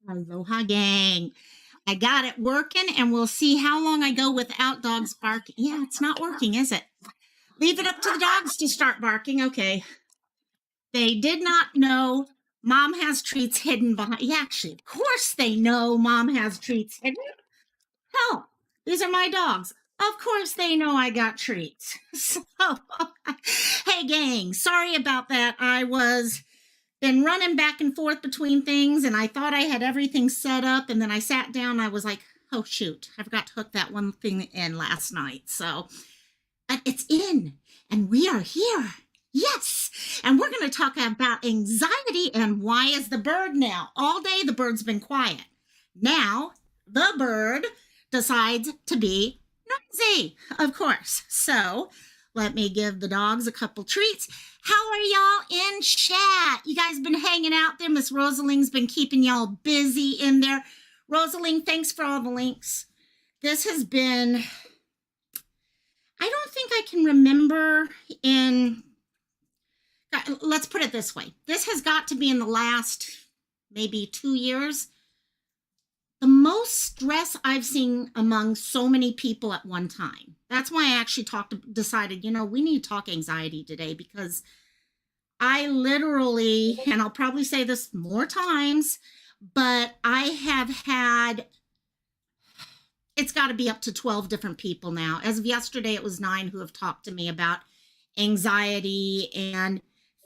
Aloha gang. I got it working and we'll see how long I go without dogs barking. Yeah, it's not working, is it? Leave it up to the dogs to start barking. Okay. They did not know mom has treats hidden behind. Yeah, actually, of course they know mom has treats hidden. Hell, these are my dogs. Of course they know I got treats. So, hey gang, sorry about that. I was been running back and forth between things and I thought I had everything set up and then I sat down and I was like, oh shoot, I forgot to hook that one thing in last night. So it's in and we are here. Yes. And we're going to talk about anxiety and why is the bird now? All day the bird's been quiet. Now the bird decides to be noisy, of course. So let me give the dogs a couple treats. How are y'all in chat? You guys been hanging out there? Miss Rosaling's been keeping y'all busy in there. Rosaling, thanks for all the links. This has been, I don't think I can remember let's put it this way. This has got to be in the last maybe 2 years. The most stress I've seen among so many people at one time. That's why I actually decided, we need to talk anxiety today because I literally, and I'll probably say this more times, but I have had, it's got to be up to 12 different people now. As of yesterday, it was 9 who have talked to me about anxiety and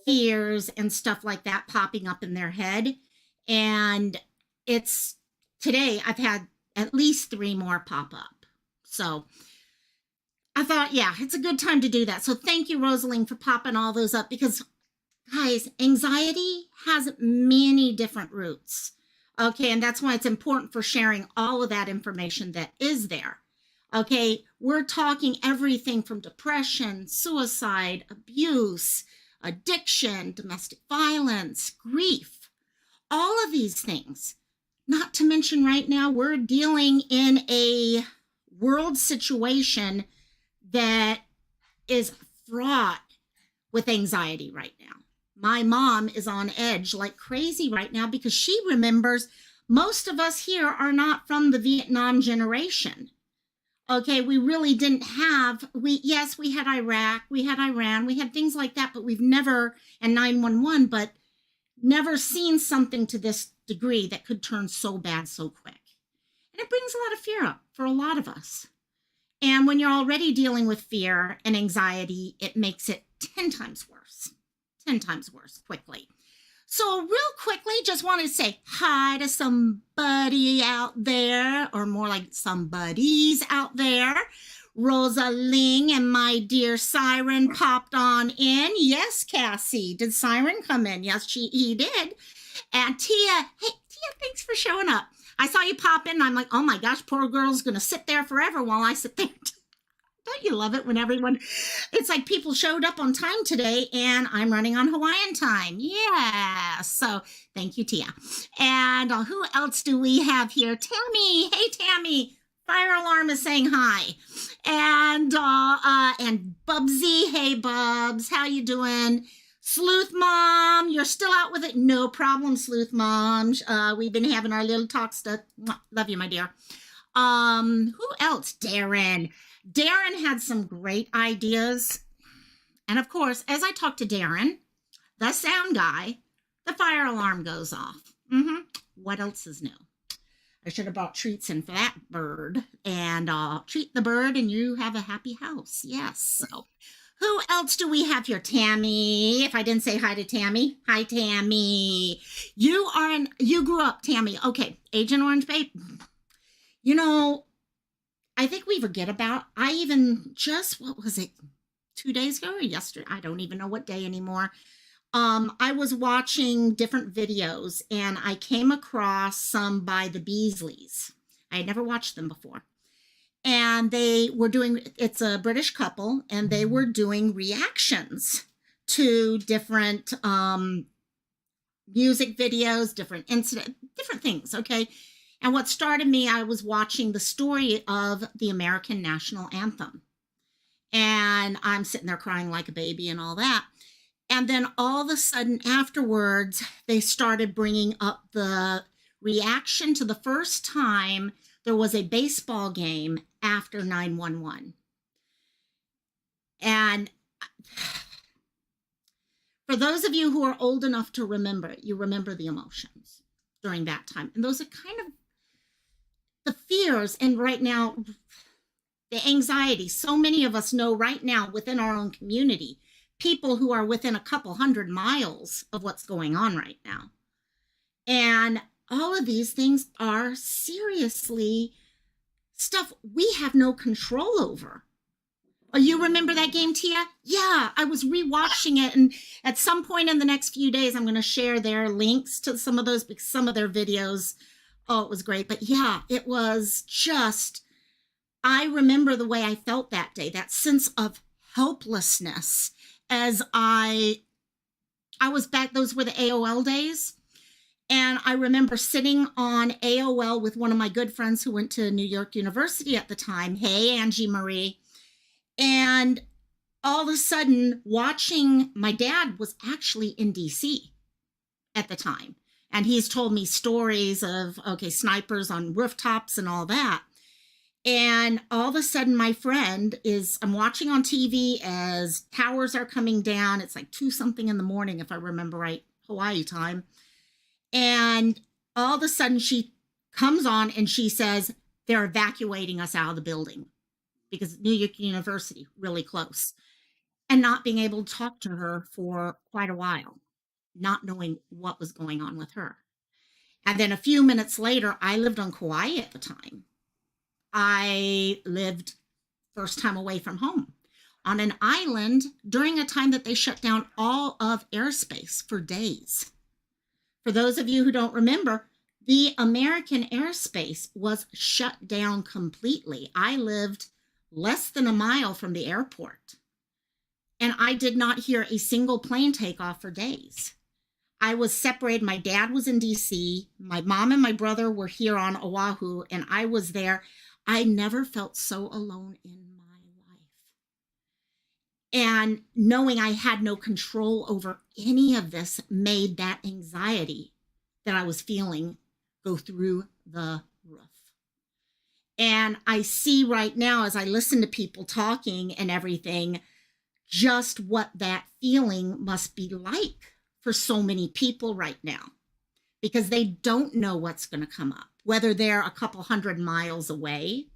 fears and stuff like that popping up in their head. And today I've had at least 3 more pop up. So I thought, yeah, it's a good time to do that. So thank you, Rosaline, for popping all those up because, guys, anxiety has many different roots. Okay, and that's why it's important for sharing all of that information that is there. Okay, we're talking everything from depression, suicide, abuse, addiction, domestic violence, grief, all of these things. Not to mention right now, we're dealing in a world situation that is fraught with anxiety right now. My mom is on edge like crazy right now because she remembers most of us here are not from the Vietnam generation. Okay, we really didn't have, we had Iraq, we had Iran, we had things like that, but we've never, and 911, but never seen something to this degree that could turn so bad so quick. And it brings a lot of fear up for a lot of us. And when you're already dealing with fear and anxiety, it makes it 10 times worse. 10 times worse quickly. So real quickly, just want to say hi to somebody out there, or more like somebodies out there. Rosaling and my dear Siren popped on in. Yes, Cassie. Did Siren come in? Yes, he did. And Tia, hey, Tia, thanks for showing up. I saw you pop in, and I'm like, oh my gosh, poor girl's going to sit there forever while I sit there. Don't you love it when everyone, it's like people showed up on time today and I'm running on Hawaiian time. Yeah. So thank you, Tia. And who else do we have here? Tammy. Hey, Tammy. Fire alarm is saying hi. And Bubsy. Hey, Bubs. How you doing? Sleuth Mom, you're still out with it? No problem, Sleuth Mom. We've been having our little talks. Love you, my dear. Who else? Darren. Darren had some great ideas. And of course, as I talk to Darren, the sound guy, the fire alarm goes off. What else is new? I should have bought treats in for that bird. And treat the bird and you have a happy house. Yes. So who else do we have here? Tammy. If I didn't say hi to Tammy. Hi, Tammy. You grew up, Tammy. Okay. Agent Orange Babe. I think we forget about, what was it, 2 days ago or yesterday? I don't even know what day anymore. I was watching different videos and I came across some by the Beasleys. I had never watched them before. And they were it's a British couple, and they were doing reactions to different music videos, different things, okay? And what started me, I was watching the story of the American national anthem. And I'm sitting there crying like a baby and all that. And then all of a sudden afterwards, they started bringing up the reaction to the first time there was a baseball game after 9/11. And for those of you who are old enough to remember, you remember the emotions during that time. And those are kind of the fears. And right now, the anxiety. So many of us know right now within our own community, people who are within a couple 100 miles of what's going on right now. And all of these things are seriously stuff we have no control over. Oh, you remember that game, Tia? Yeah, I was rewatching it, and at some point in the next few days, I'm going to share their links to some of those, because some of their videos, oh, it was great. But yeah, it was just, I remember the way I felt that day, that sense of helplessness as I was back, those were the AOL days. And I remember sitting on AOL with one of my good friends who went to New York University at the time. Hey, Angie Marie. And all of a sudden, watching, my dad was actually in DC at the time. And he's told me stories of, okay, snipers on rooftops and all that. And all of a sudden, my friend I'm watching on TV as towers are coming down. It's like 2 something in the morning, if I remember right, Hawaii time. And all of a sudden, she comes on and she says, they're evacuating us out of the building, because New York University, really close, and not being able to talk to her for quite a while, not knowing what was going on with her. And then a few minutes later, I lived on Kauai at the time. I lived first time away from home on an island during a time that they shut down all of airspace for days. For those of you who don't remember, the American airspace was shut down completely. I lived less than a mile from the airport, and I did not hear a single plane take off for days. I was separated. My dad was in DC. My mom and my brother were here on Oahu, and I was there. I never felt so alone in my life. And knowing I had no control over any of this made that anxiety that I was feeling go through the roof. And I see right now, as I listen to people talking and everything, just what that feeling must be like for so many people right now, because they don't know what's going to come up, whether they're a couple 100 miles away.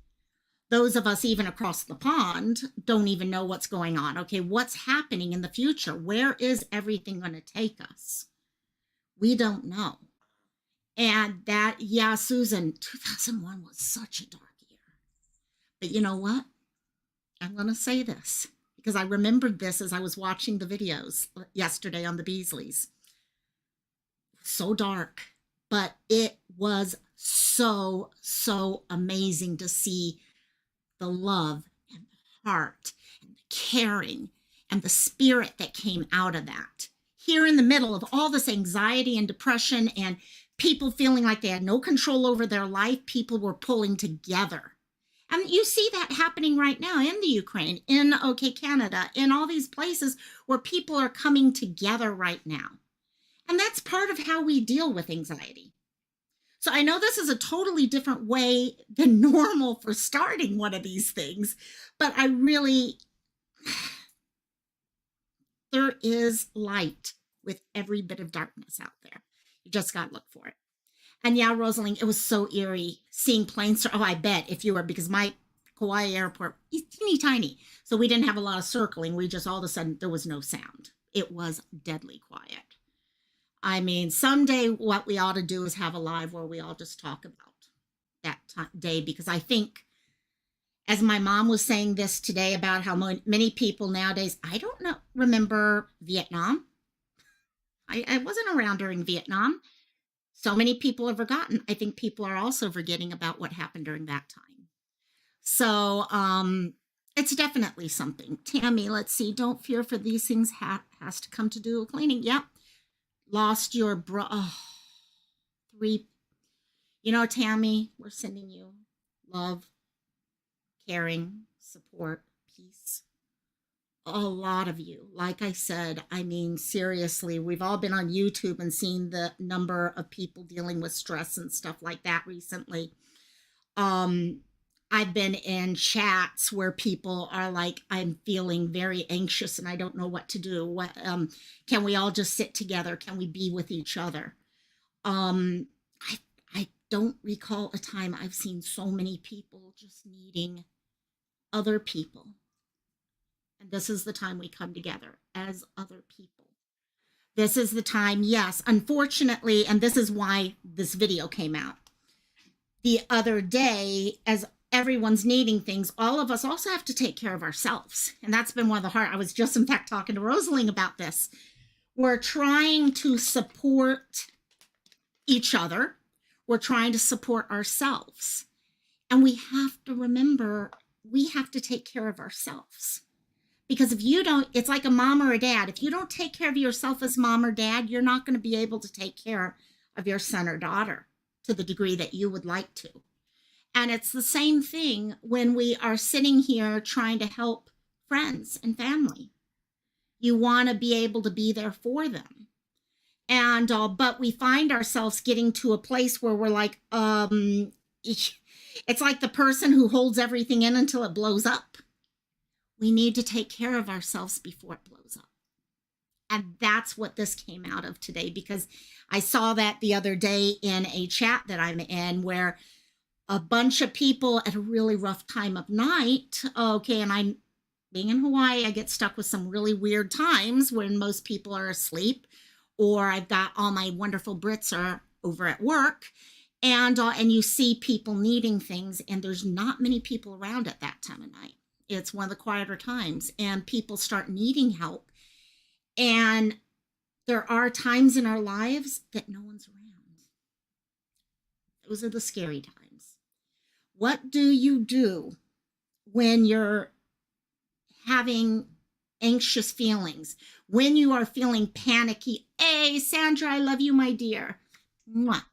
Those of us even across the pond don't even know what's going on. Okay, what's happening in the future? Where is everything going to take us? We don't know. And that, yeah, Susan, 2001 was such a dark year. But you know what? I'm going to say this because I remembered this as I was watching the videos yesterday on the Beasleys. So dark, but it was so, so amazing to see the love and the heart and the caring and the spirit that came out of that. Here in the middle of all this anxiety and depression and people feeling like they had no control over their life, people were pulling together. And you see that happening right now in the Ukraine, in Canada, in all these places where people are coming together right now. And that's part of how we deal with anxiety. So I know this is a totally different way than normal for starting one of these things, but there is light with every bit of darkness out there. You just got to look for it. And yeah, Rosaline, it was so eerie seeing planes. Oh, I bet if you were, because my Kauai airport is teeny tiny. So we didn't have a lot of circling. We just, all of a sudden, there was no sound. It was deadly quiet. I mean, someday what we ought to do is have a live where we all just talk about that day, because I think, as my mom was saying this today about how many people nowadays, I don't know, remember Vietnam. I wasn't around during Vietnam. So many people have forgotten. I think people are also forgetting about what happened during that time. So it's definitely something. Tammy, let's see. Don't fear for these things has to come to do a cleaning. Yep. Lost your 3. You know, Tammy, we're sending you love, caring, support, peace. A lot of you. Like I said, I mean, seriously, we've all been on YouTube and seen the number of people dealing with stress and stuff like that recently. Um, I've been in chats where people are like, I'm feeling very anxious and I don't know what to do. Can we all just sit together? Can we be with each other? Um, I don't recall a time I've seen so many people just needing other people. And this is the time we come together as other people. This is the time, yes, unfortunately, and this is why this video came out. The other day, as everyone's needing things, all of us also have to take care of ourselves. And that's been one of the hard. I was just, in fact, talking to Rosalie about this. We're trying to support each other, we're trying to support ourselves. And we have to remember we have to take care of ourselves. Because if you don't, it's like a mom or a dad. If you don't take care of yourself as mom or dad, you're not going to be able to take care of your son or daughter to the degree that you would like to. And it's the same thing when we are sitting here trying to help friends and family. You want to be able to be there for them. And, but we find ourselves getting to a place where we're like, it's like the person who holds everything in until it blows up. We need to take care of ourselves before it blows up. And that's what this came out of today, because I saw that the other day in a chat that I'm in where a bunch of people at a really rough time of night. Okay, and I'm being in Hawaii, I get stuck with some really weird times when most people are asleep, or I've got all my wonderful Brits are over at work, and you see people needing things, and there's not many people around at that time of night. It's one of the quieter times, and people start needing help. And there are times in our lives that no one's around. Those are the scary times. What do you do when you're having anxious feelings? When you are feeling panicky? Hey, Sandra, I love you, my dear. Mwah.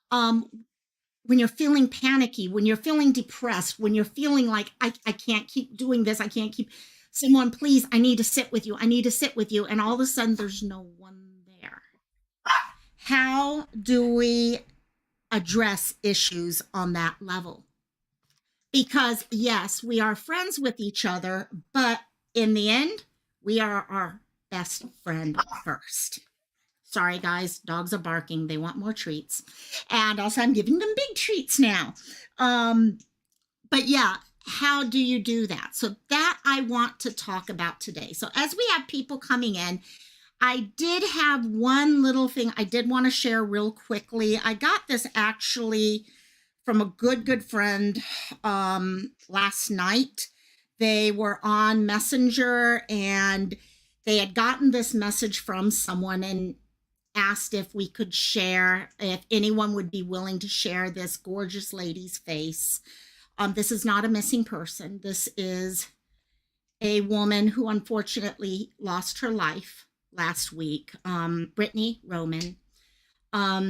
Um, when you're feeling panicky, when you're feeling depressed, when you're feeling like, I can't keep doing this, I can't keep, someone, please, I need to sit with you, I need to sit with you, and all of a sudden there's no one there. How do we address issues on that level? Because yes, we are friends with each other, but in the end, we are our best friend first. Sorry, guys, dogs are barking. They want more treats. And also, I'm giving them big treats now. But yeah, how do you do that? So, that I want to talk about today. So, as we have people coming in, I did have one little thing I did want to share real quickly. I got this actually from a good friend last night. They were on Messenger and they had gotten this message from someone and asked if we could share, if anyone would be willing to share this gorgeous lady's face. This is not a missing person. This is a woman who unfortunately lost her life last week, Brittany Roman.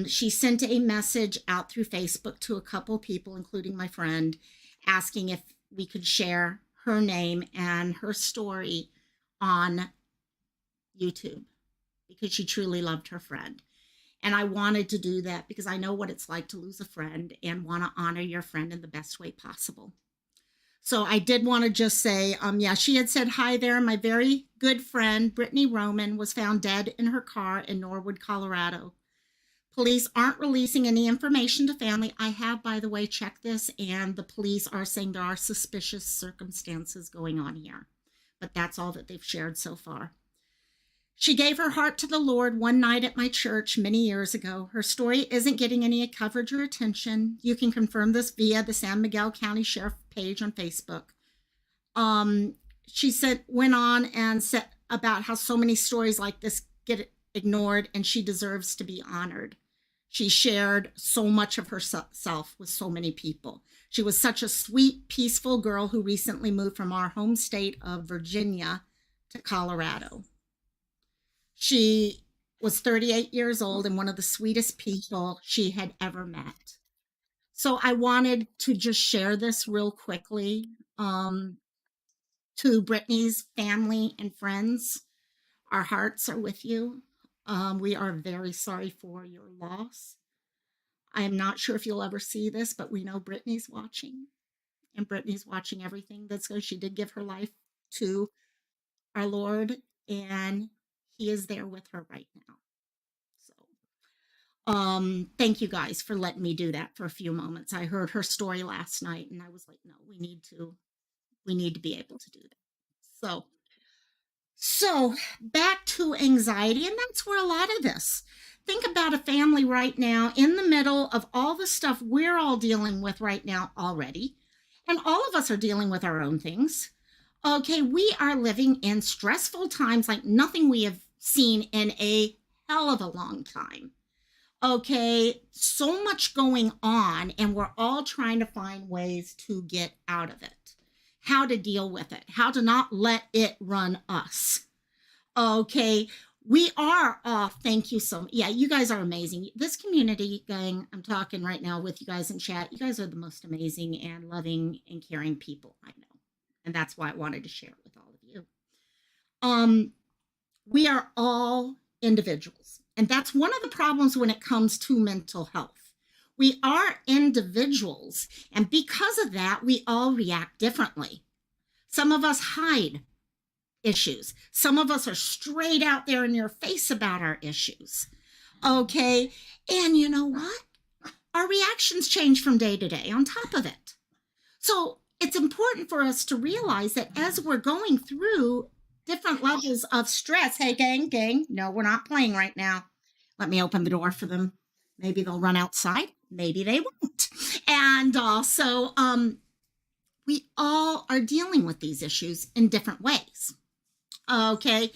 She sent a message out through Facebook to a couple people, including my friend, asking if we could share her name and her story on YouTube because she truly loved her friend. And I wanted to do that because I know what it's like to lose a friend and want to honor your friend in the best way possible. So I did want to just say, yeah, she had said, hi there. My very good friend, Brittany Roman, was found dead in her car in Norwood, Colorado. Police aren't releasing any information to family. I have, by the way, checked this, and the police are saying there are suspicious circumstances going on here. But that's all that they've shared so far. She gave her heart to the Lord one night at my church many years ago. Her story isn't getting any coverage or attention. You can confirm this via the San Miguel County Sheriff page on Facebook. She went on and said about how so many stories like this get ignored and she deserves to be honored. She shared so much of herself with so many people. She was such a sweet, peaceful girl who recently moved from our home state of Virginia to Colorado. She was 38 years old and one of the sweetest people she had ever met. So I wanted to just share this real quickly. To Brittany's family and friends, our hearts are with you. We are very sorry for your loss. I am not sure if you'll ever see this, but we know Brittany's watching, and Brittany's watching everything that's going. She did give her life to our Lord, and He is there with her right now. So, thank you guys for letting me do that for a few moments. I heard her story last night, and I was like, no, we need to be able to do that. So back to anxiety, and that's where a lot of this. Think about a family right now in the middle of all the stuff we're all dealing with right now already. And all of us are dealing with our own things. Okay, we are living in stressful times like nothing we have seen in a hell of a long time. Okay, so much going on, and we're all trying to find ways to get out of it, how to deal with it, how to not let it run us. Okay, we are off. Thank you so much. Yeah, you guys are amazing. This community, gang, I'm talking right now with you guys in chat. You guys are the most amazing and loving and caring people I know. And that's why I wanted to share it with all of you. We are all individuals. And that's one of the problems when it comes to mental health. We are individuals. And because of that, we all react differently. Some of us hide issues. Some of us are straight out there in your face about our issues. Okay. And you know what? Our reactions change from day to day on top of it. So it's important for us to realize that as we're going through different levels of stress, hey, gang, no, we're not playing right now. Let me open the door for them. Maybe they'll run outside. Maybe they won't. And also, we all are dealing with these issues in different ways. Okay,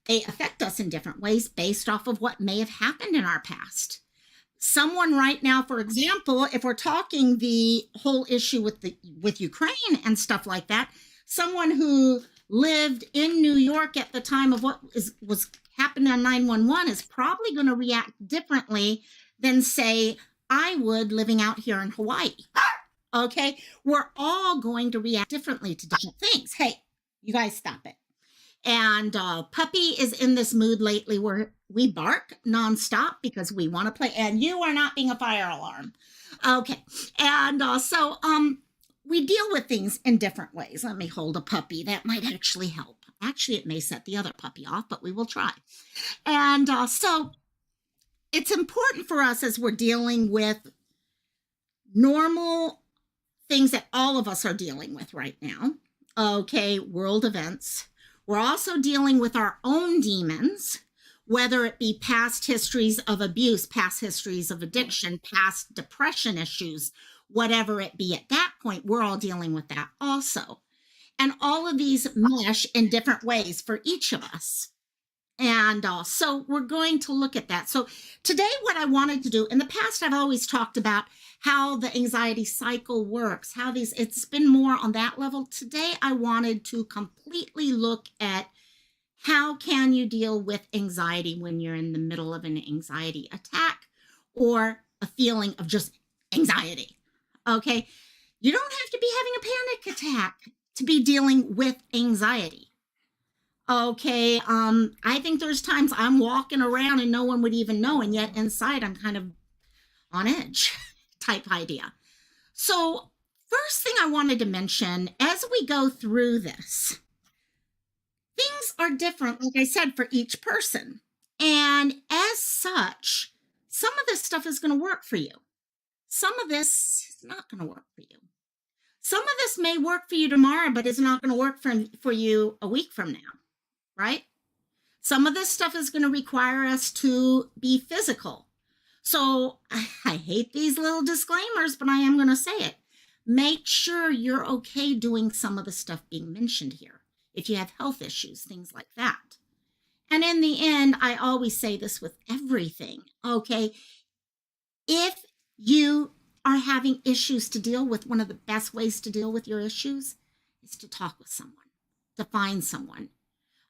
they affect us in different ways based off of what may have happened in our past. Someone right now, for example, if we're talking the whole issue with Ukraine and stuff like that, someone who lived in New York at the time of what was happening on 911 is probably going to react differently than, say, I would living out here in Hawaii. Okay, we're all going to react differently to different things. Hey, you guys stop it. And Puppy is in this mood lately where we bark nonstop because we want to play. And you are not being a fire alarm. Okay. And so we deal with things in different ways. Let me hold a puppy. That might actually help. Actually, it may set the other puppy off, but we will try. And so it's important for us as we're dealing with normal things that all of us are dealing with right now. Okay, world events. We're also dealing with our own demons, whether it be past histories of abuse, past histories of addiction, past depression issues, whatever it be at that point, we're all dealing with that also. And all of these mesh in different ways for each of us. And so we're going to look at that. So today, what I wanted to do, in the past, I've always talked about how the anxiety cycle works, how it's been more on that level. Today, I wanted to completely look at how can you deal with anxiety when you're in the middle of an anxiety attack or a feeling of just anxiety. Okay, you don't have to be having a panic attack to be dealing with anxiety. Okay, I think there's times I'm walking around and no one would even know, and yet inside I'm kind of on edge type idea. So first thing I wanted to mention, as we go through this, things are different, like I said, for each person. And as such, some of this stuff is going to work for you. Some of this is not going to work for you. Some of this may work for you tomorrow, but it's not going to work for you a week from now. Right? Some of this stuff is going to require us to be physical. So I hate these little disclaimers, but I am going to say it. Make sure you're okay doing some of the stuff being mentioned here. If you have health issues, things like that. And in the end, I always say this with everything. Okay. If you are having issues to deal with, one of the best ways to deal with your issues is to talk with someone, to find someone.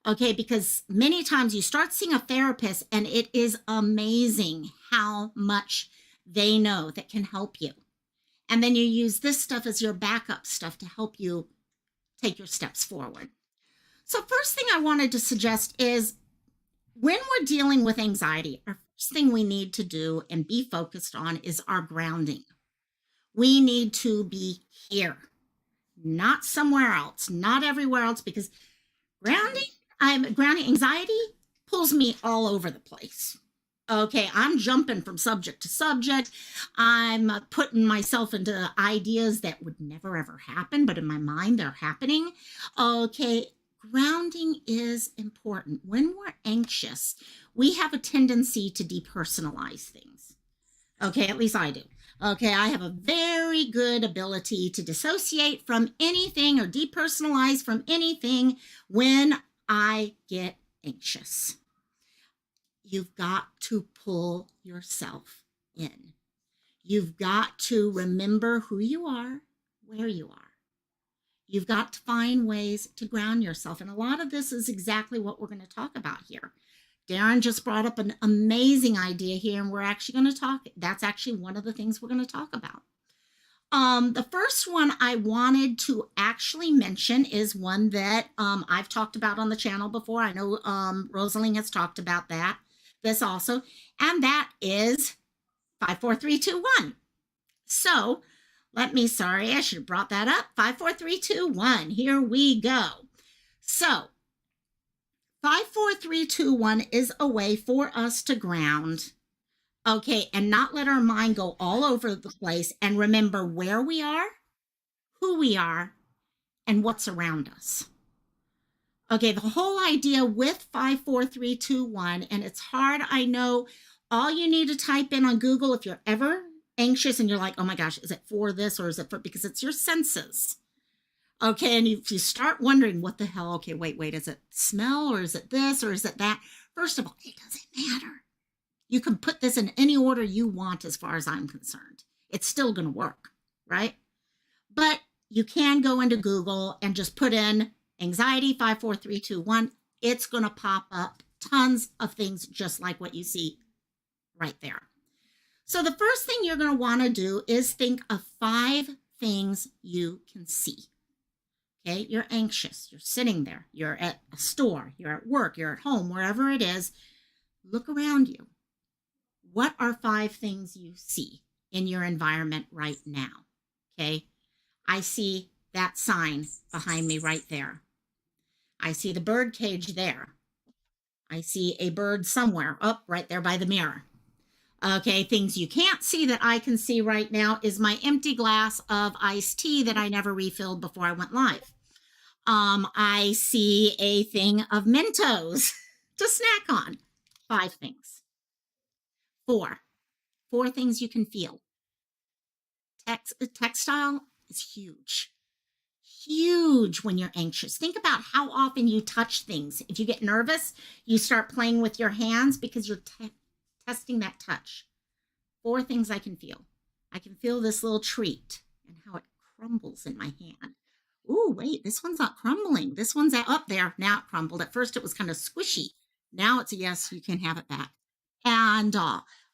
Okay, because many times you start seeing a therapist and it is amazing how much they know that can help you. And then you use this stuff as your backup stuff to help you take your steps forward. So first thing I wanted to suggest is when we're dealing with anxiety, our first thing we need to do and be focused on is our grounding. We need to be here, not somewhere else, not everywhere else, because grounding anxiety pulls me all over the place. Okay, I'm jumping from subject to subject. I'm putting myself into ideas that would never ever happen, but in my mind they're happening. Okay, grounding is important. When we're anxious, we have a tendency to depersonalize things. Okay, at least I do. Okay, I have a very good ability to dissociate from anything or depersonalize from anything when I get anxious. You've got to pull yourself in. You've got to remember who you are, where you are. You've got to find ways to ground yourself. And a lot of this is exactly what we're going to talk about here. Darren just brought up an amazing idea here, and we're actually going to talk. That's actually one of the things we're going to talk about. The first one I wanted to actually mention is one that I've talked about on the channel before. I know Rosaline has talked about this also, and that is 5, 4, 3, 2, 1. So sorry, I should have brought that up. 5, 4, 3, 2, 1. Here we go. So 5, 4, 3, 2, 1 is a way for us to ground, okay, and not let our mind go all over the place and remember where we are, who we are, and what's around us. Okay, the whole idea with 5, 4, 3, 2, 1, and it's hard, I know. All you need to type in on Google if you're ever anxious and you're like, oh my gosh, is it for this or is it for, because it's your senses. Okay, and if you start wondering what the hell, okay, wait, is it smell or is it this or is it that? First of all, it doesn't matter. You can put this in any order you want as far as I'm concerned. It's still going to work, right? But you can go into Google and just put in anxiety 5, 4, 3, 2, 1. It's going to pop up tons of things just like what you see right there. So the first thing you're going to want to do is think of 5 things you can see. Okay, you're anxious, you're sitting there, you're at a store, you're at work, you're at home, wherever it is. Look around you. What are 5 things you see in your environment right now? Okay, I see that sign behind me right there. I see the bird cage there. I see a bird somewhere up right there by the mirror. Okay, things you can't see that I can see right now is my empty glass of iced tea that I never refilled before I went live. I see a thing of Mentos to snack on. 5 things. 4 things you can feel. Textile is huge. Huge when you're anxious. Think about how often you touch things. If you get nervous, you start playing with your hands because you're testing that touch. 4 things I can feel. I can feel this little treat and how it crumbles in my hand. Ooh, wait, this one's not crumbling. This one's up there. Now it crumbled. At first it was kind of squishy. Now it's a yes, you can have it back. And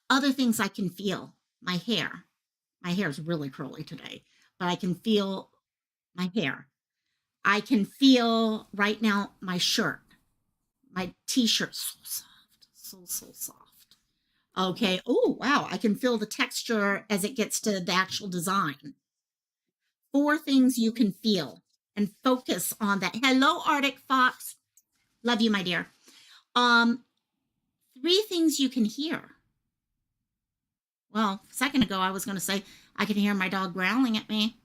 other things I can feel. My hair. My hair is really curly today, but I can feel my hair. I can feel right now my shirt, my t-shirt, so soft, so soft. Okay. Oh, wow. I can feel the texture as it gets to the actual design. 4 things you can feel and focus on that. Hello, Arctic Fox. Love you, my dear. 3 things you can hear. Well, a second ago, I was going to say I can hear my dog growling at me.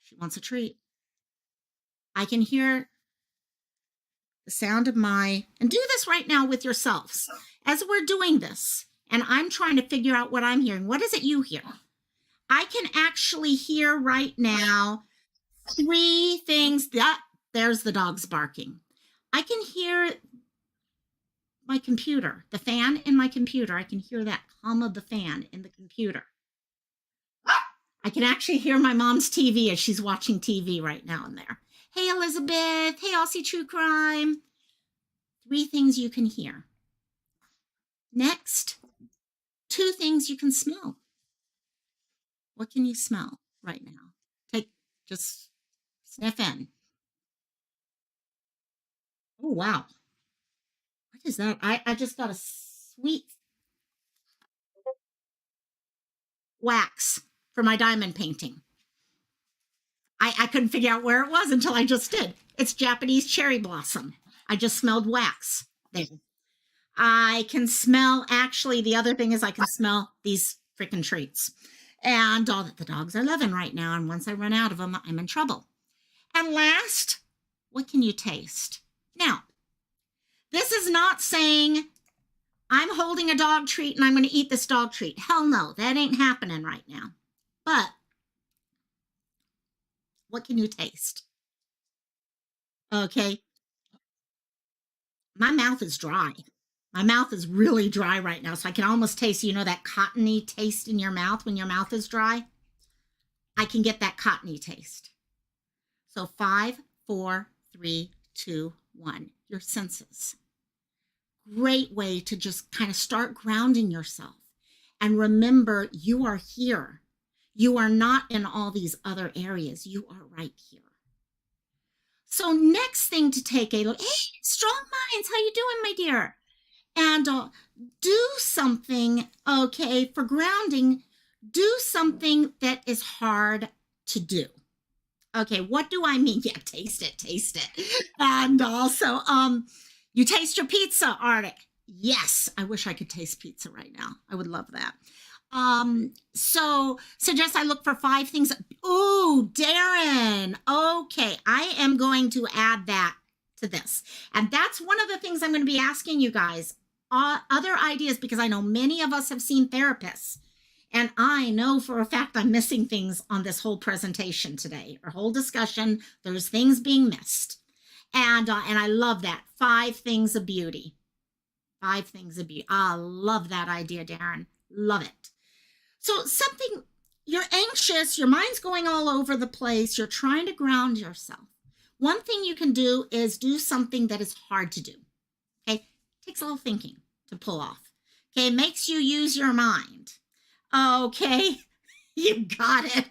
She wants a treat. I can hear the sound of and do this right now with yourselves. As we're doing this, and I'm trying to figure out what I'm hearing. What is it you hear? I can actually hear right now 3 things. There's the dogs barking. I can hear my computer, the fan in my computer. I can hear that hum of the fan in the computer. I can actually hear my mom's TV as she's watching TV right now and there. Hey, Elizabeth. Hey, Aussie True Crime. 3 things you can hear. Next, 2 things you can smell. What can you smell right now? Just sniff in. Oh, wow. What is that? I just got a sweet wax for my diamond painting. I couldn't figure out where it was until I just did. It's Japanese cherry blossom. I just smelled wax there. I can smell, actually, the other thing is I can smell these freaking treats. And all that the dogs are loving right now. And once I run out of them, I'm in trouble. And last, what can you taste? Now, this is not saying I'm holding a dog treat and I'm going to eat this dog treat. Hell no, that ain't happening right now. But what can you taste? Okay, my mouth is dry. My mouth is really dry right now, so I can almost taste, that cottony taste in your mouth when your mouth is dry? I can get that cottony taste. So 5, 4, 3, 2, 1. Your senses. Great way to just kind of start grounding yourself. And remember, you are here. You are not in all these other areas. You are right here. So next thing to take a look, hey, strong minds, how you doing, my dear? And do something, okay, for grounding, do something that is hard to do. Okay, what do I mean? Yeah, taste it. And also, you taste your pizza, Arctic. Yes, I wish I could taste pizza right now. I would love that. So suggest I look for 5 things. Ooh, Darren. Okay, I am going to add that to this. And that's one of the things I'm going to be asking you guys. Other ideas, because I know many of us have seen therapists. And I know for a fact I'm missing things on this whole presentation today, or whole discussion. There's things being missed. And I love that. 5 things of beauty. 5 things of beauty. I love that idea, Darren. Love it. So something, you're anxious, your mind's going all over the place, you're trying to ground yourself. One thing you can do is do something that is hard to do. Okay, takes a little thinking to pull off. Okay, makes you use your mind. Okay, you got it.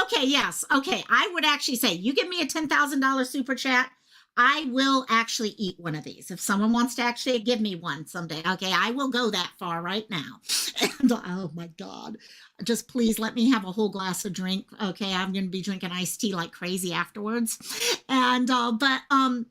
Okay, yes. Okay, I would actually say, you give me a $10,000 super chat, I will actually eat one of these. If someone wants to actually give me one someday, okay, I will go that far right now. And oh my God, just please let me have a whole glass of drink. Okay, I'm going to be drinking iced tea like crazy afterwards. And hard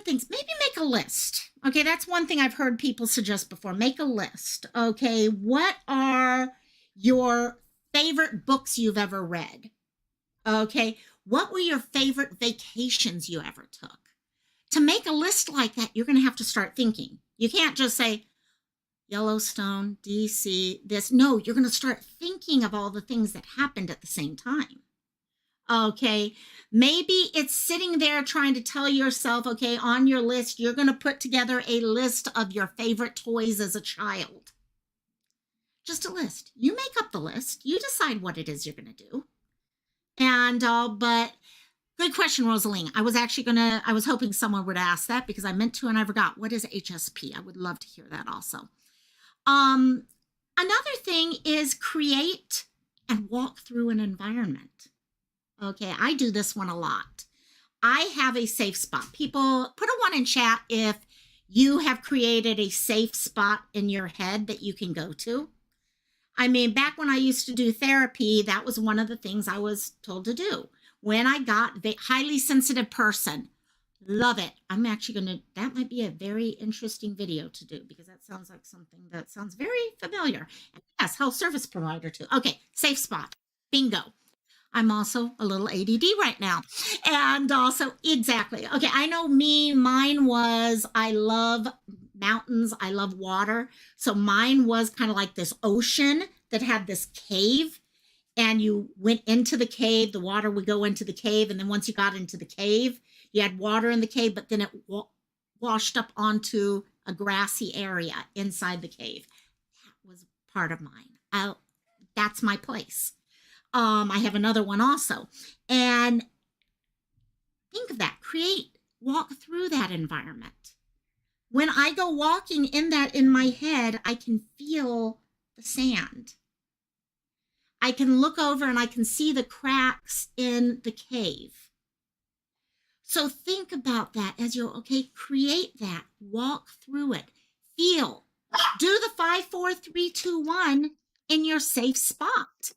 things, maybe make a list. Okay, that's one thing I've heard people suggest before. Make a list. Okay, what are your favorite books you've ever read? Okay, what were your favorite vacations you ever took? To make a list like that, you're going to have to start thinking. You can't just say Yellowstone, DC, this. No, you're going to start thinking of all the things that happened at the same time. Okay, maybe it's sitting there trying to tell yourself, okay, on your list, you're going to put together a list of your favorite toys as a child. Just a list. You make up the list. You decide what it is you're going to do. And, but good question, Rosaline. I was hoping someone would ask that because I meant to and I forgot. What is HSP? I would love to hear that also. Another thing is create and walk through an environment. Okay, I do this one a lot. I have a safe spot. People, put a 1 in chat if you have created a safe spot in your head that you can go to. I mean, back when I used to do therapy, that was one of the things I was told to do. When I got a highly sensitive person, love it. I'm actually that might be a very interesting video to do because that sounds like something that sounds very familiar. And yes, health service provider too. Okay, safe spot. Bingo. I'm also a little ADD right now. And also, exactly. Okay, I know mine was, I love mountains, I love water. So mine was kind of like this ocean that had this cave, and you went into the cave, the water would go into the cave, and then once you got into the cave, you had water in the cave, but then it washed up onto a grassy area inside the cave. That was part of mine. That's my place. I have another one also. And think of that, walk through that environment. When I go walking in my head, I can feel the sand. I can look over and I can see the cracks in the cave. So think about that as you're, okay, create that, walk through it, feel, do the 5, 4, 3, 2, 1 in your safe spot.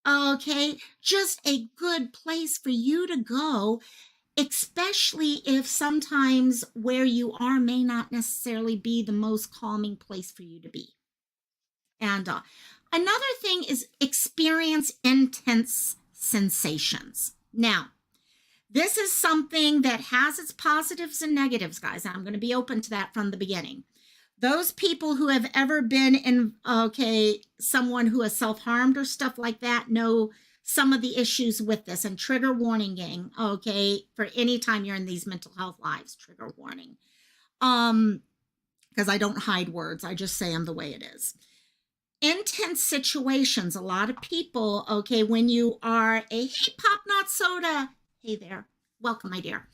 Okay, just a good place for you to go, especially if sometimes where you are may not necessarily be the most calming place for you to be. And another thing is experience intense sensations. Now, this is something that has its positives and negatives, guys. I'm going to be open to that from the beginning. Those people who have ever been in, okay, someone who has self-harmed or stuff like that know some of the issues with this. And trigger warning, gang, okay, for any time you're in these mental health lives, trigger warning. Because I don't hide words. I just say them the way it is. Intense situations, a lot of people, okay, when you are a, hey, pop, not soda, hey there, welcome, my dear.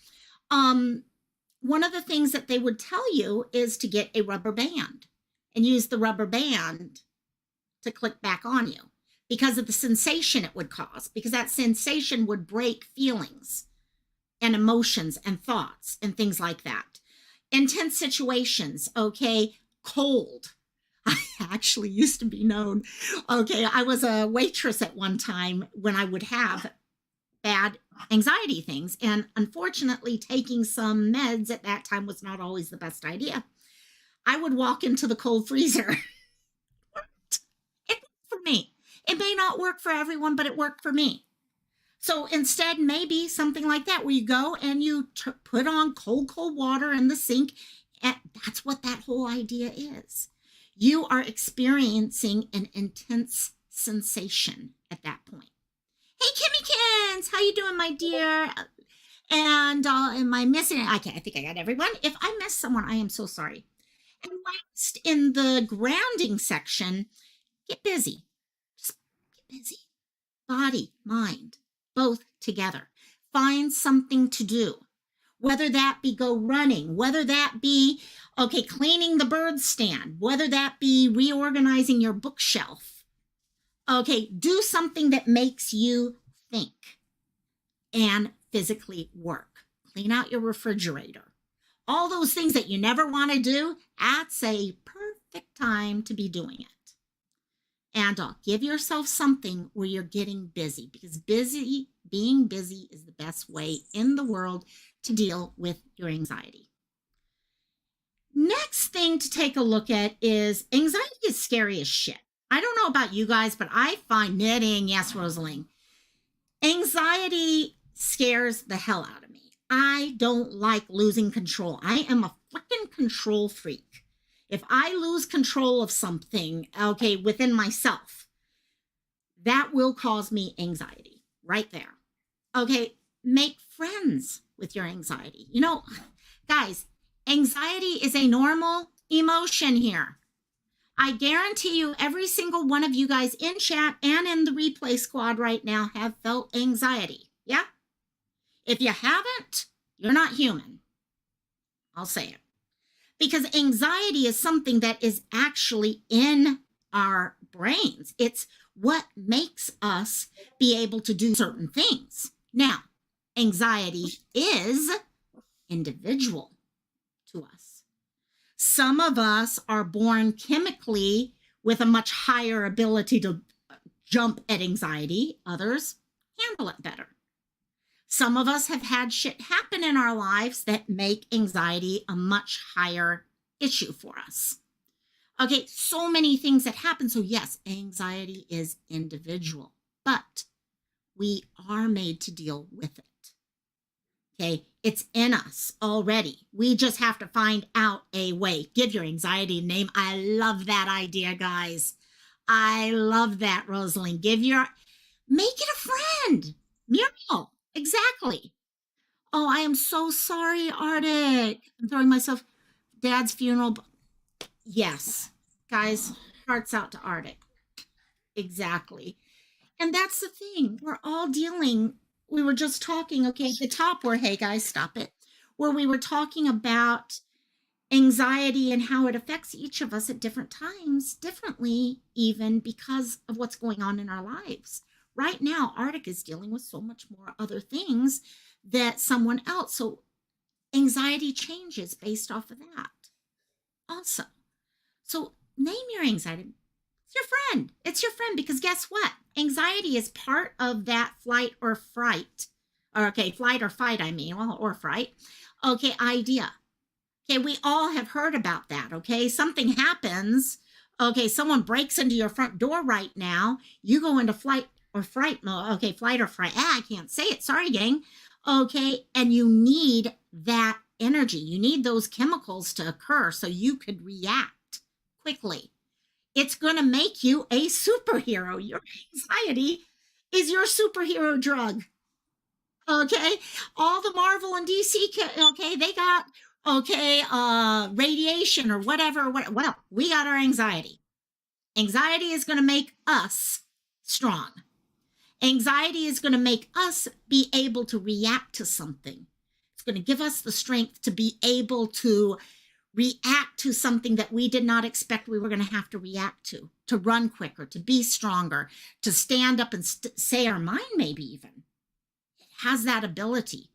One of the things that they would tell you is to get a rubber band and use the rubber band to click back on you because of the sensation it would cause, because that sensation would break feelings and emotions and thoughts and things like that. Intense situations, okay, cold. I actually used to be known, okay, I was a waitress at one time when I would have bad anxiety things. And unfortunately, taking some meds at that time was not always the best idea. I would walk into the cold freezer. It worked for me. It may not work for everyone, but it worked for me. So instead, maybe something like that, where you go and you put on cold water in the sink. And that's what that whole idea is. You are experiencing an intense sensation at that point. Hey, Kimmykins, how you doing, my dear? And am I missing it? Okay, I think I got everyone. If I missed someone, I am so sorry. And last, in the grounding section, get busy. Just get busy. Body, mind, both together. Find something to do. Whether that be go running, whether that be, okay, cleaning the bird stand, whether that be reorganizing your bookshelf. Okay, do something that makes you think and physically work. Clean out your refrigerator. All those things that you never want to do, that's a perfect time to be doing it. And give yourself something where you're getting busy, because being busy is the best way in the world to deal with your anxiety. Next thing to take a look at is anxiety is scary as shit. I don't know about you guys, but I find knitting, yes, Rosaline, anxiety scares the hell out of me. I don't like losing control. I am a freaking control freak. If I lose control of something, okay, within myself, that will cause me anxiety right there. Okay, make friends with your anxiety. You know, guys, anxiety is a normal emotion here. I guarantee you every single one of you guys in chat and in the replay squad right now have felt anxiety. Yeah? If you haven't, you're not human. I'll say it. Because anxiety is something that is actually in our brains. It's what makes us be able to do certain things. Now, anxiety is individual to us. Some of us are born chemically with a much higher ability to jump at anxiety. Others handle it better. Some of us have had shit happen in our lives that make anxiety a much higher issue for us. Okay, so many things that happen. So yes, anxiety is individual, but we are made to deal with it. Okay, it's in us already. We just have to find out a way. Give your anxiety a name. I love that idea, guys. I love that, Rosalind. Make it a friend. Muriel, exactly. Oh, I am so sorry, Arctic. I'm throwing myself. Dad's funeral. Yes, guys, hearts out to Arctic. Exactly. And that's the thing. We're all dealing. We were just talking, okay, at the top where, hey, guys, stop it, where we were talking about anxiety and how it affects each of us at different times, differently, even because of what's going on in our lives. Right now, Arctic is dealing with so much more other things that someone else. So anxiety changes based off of that also. So name your anxiety. It's your friend. It's your friend, because guess what? Anxiety is part of that flight or fright. Or, okay, flight or fight, I mean, well, or fright. Okay, idea. Okay, we all have heard about that. Okay, something happens. Okay, someone breaks into your front door right now. You go into flight or fright mode. Okay, flight or fright. I can't say it. Sorry, gang. Okay, and you need that energy. You need those chemicals to occur so you could react quickly. It's going to make you a superhero. Your anxiety is your superhero drug. Okay, all the Marvel and DC, okay, they got, okay, radiation or whatever. Well, we got our anxiety. Anxiety is going to make us strong. Anxiety is going to make us be able to react to something. It's going to give us the strength to be able to react to something that we did not expect we were going to have to react to run quicker, to be stronger, to stand up and say our mind, maybe even. It has that ability,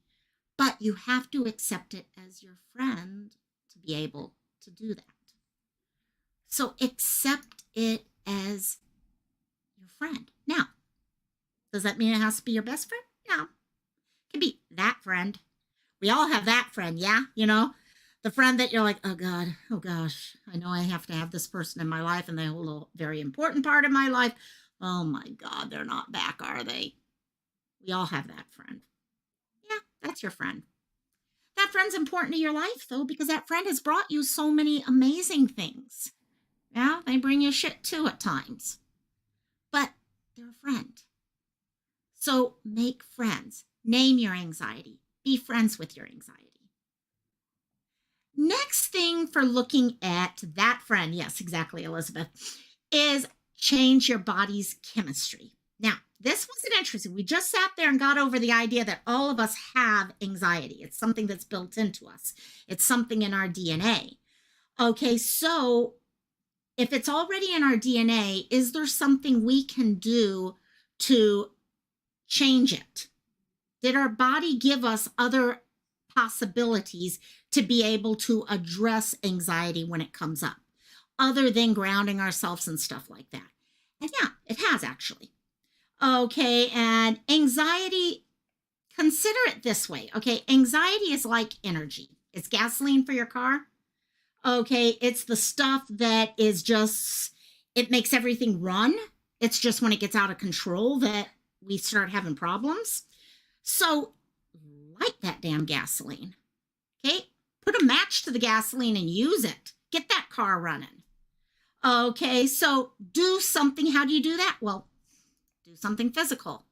but you have to accept it as your friend to be able to do that. So accept it as your friend. Now, does that mean it has to be your best friend? No. It can be that friend. We all have that friend, yeah? You know, the friend that you're like, oh God, oh gosh, I know I have to have this person in my life and they hold a very important part of my life. Oh my God, they're not back, are they? We all have that friend. Yeah, that's your friend. That friend's important to your life, though, because that friend has brought you so many amazing things. Yeah, they bring you shit too at times, but they're a friend. So make friends. Name your anxiety. Be friends with your anxiety. Next thing for looking at that friend, yes, exactly, Elizabeth, is change your body's chemistry. Now, this wasn't interesting. We just sat there and got over the idea that all of us have anxiety. It's something that's built into us. It's something in our DNA. Okay, so if it's already in our DNA, is there something we can do to change it? Did our body give us other possibilities to be able to address anxiety when it comes up, other than grounding ourselves and stuff like that? And yeah, it has actually. Okay, and anxiety, consider it this way. Okay, anxiety is like energy. It's gasoline for your car. Okay, it's the stuff that is just, it makes everything run. It's just when it gets out of control that we start having problems. So light that damn gasoline. Okay, put a match to the gasoline and use it. Get that car running. Okay, so do something. How do you do that? Well, do something physical.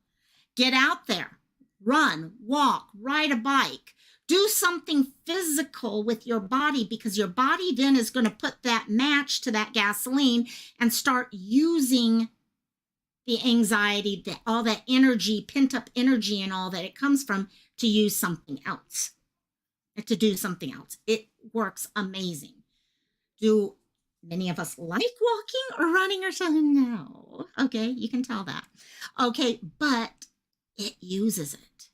Get out there. Run, walk, ride a bike. Do something physical with your body, because your body then is going to put that match to that gasoline and start using the anxiety, all that energy, pent up energy and all that it comes from, to use something else, to do something else. It works amazing. Do many of us like walking or running or something? No. Okay, you can tell that. Okay, but it uses it.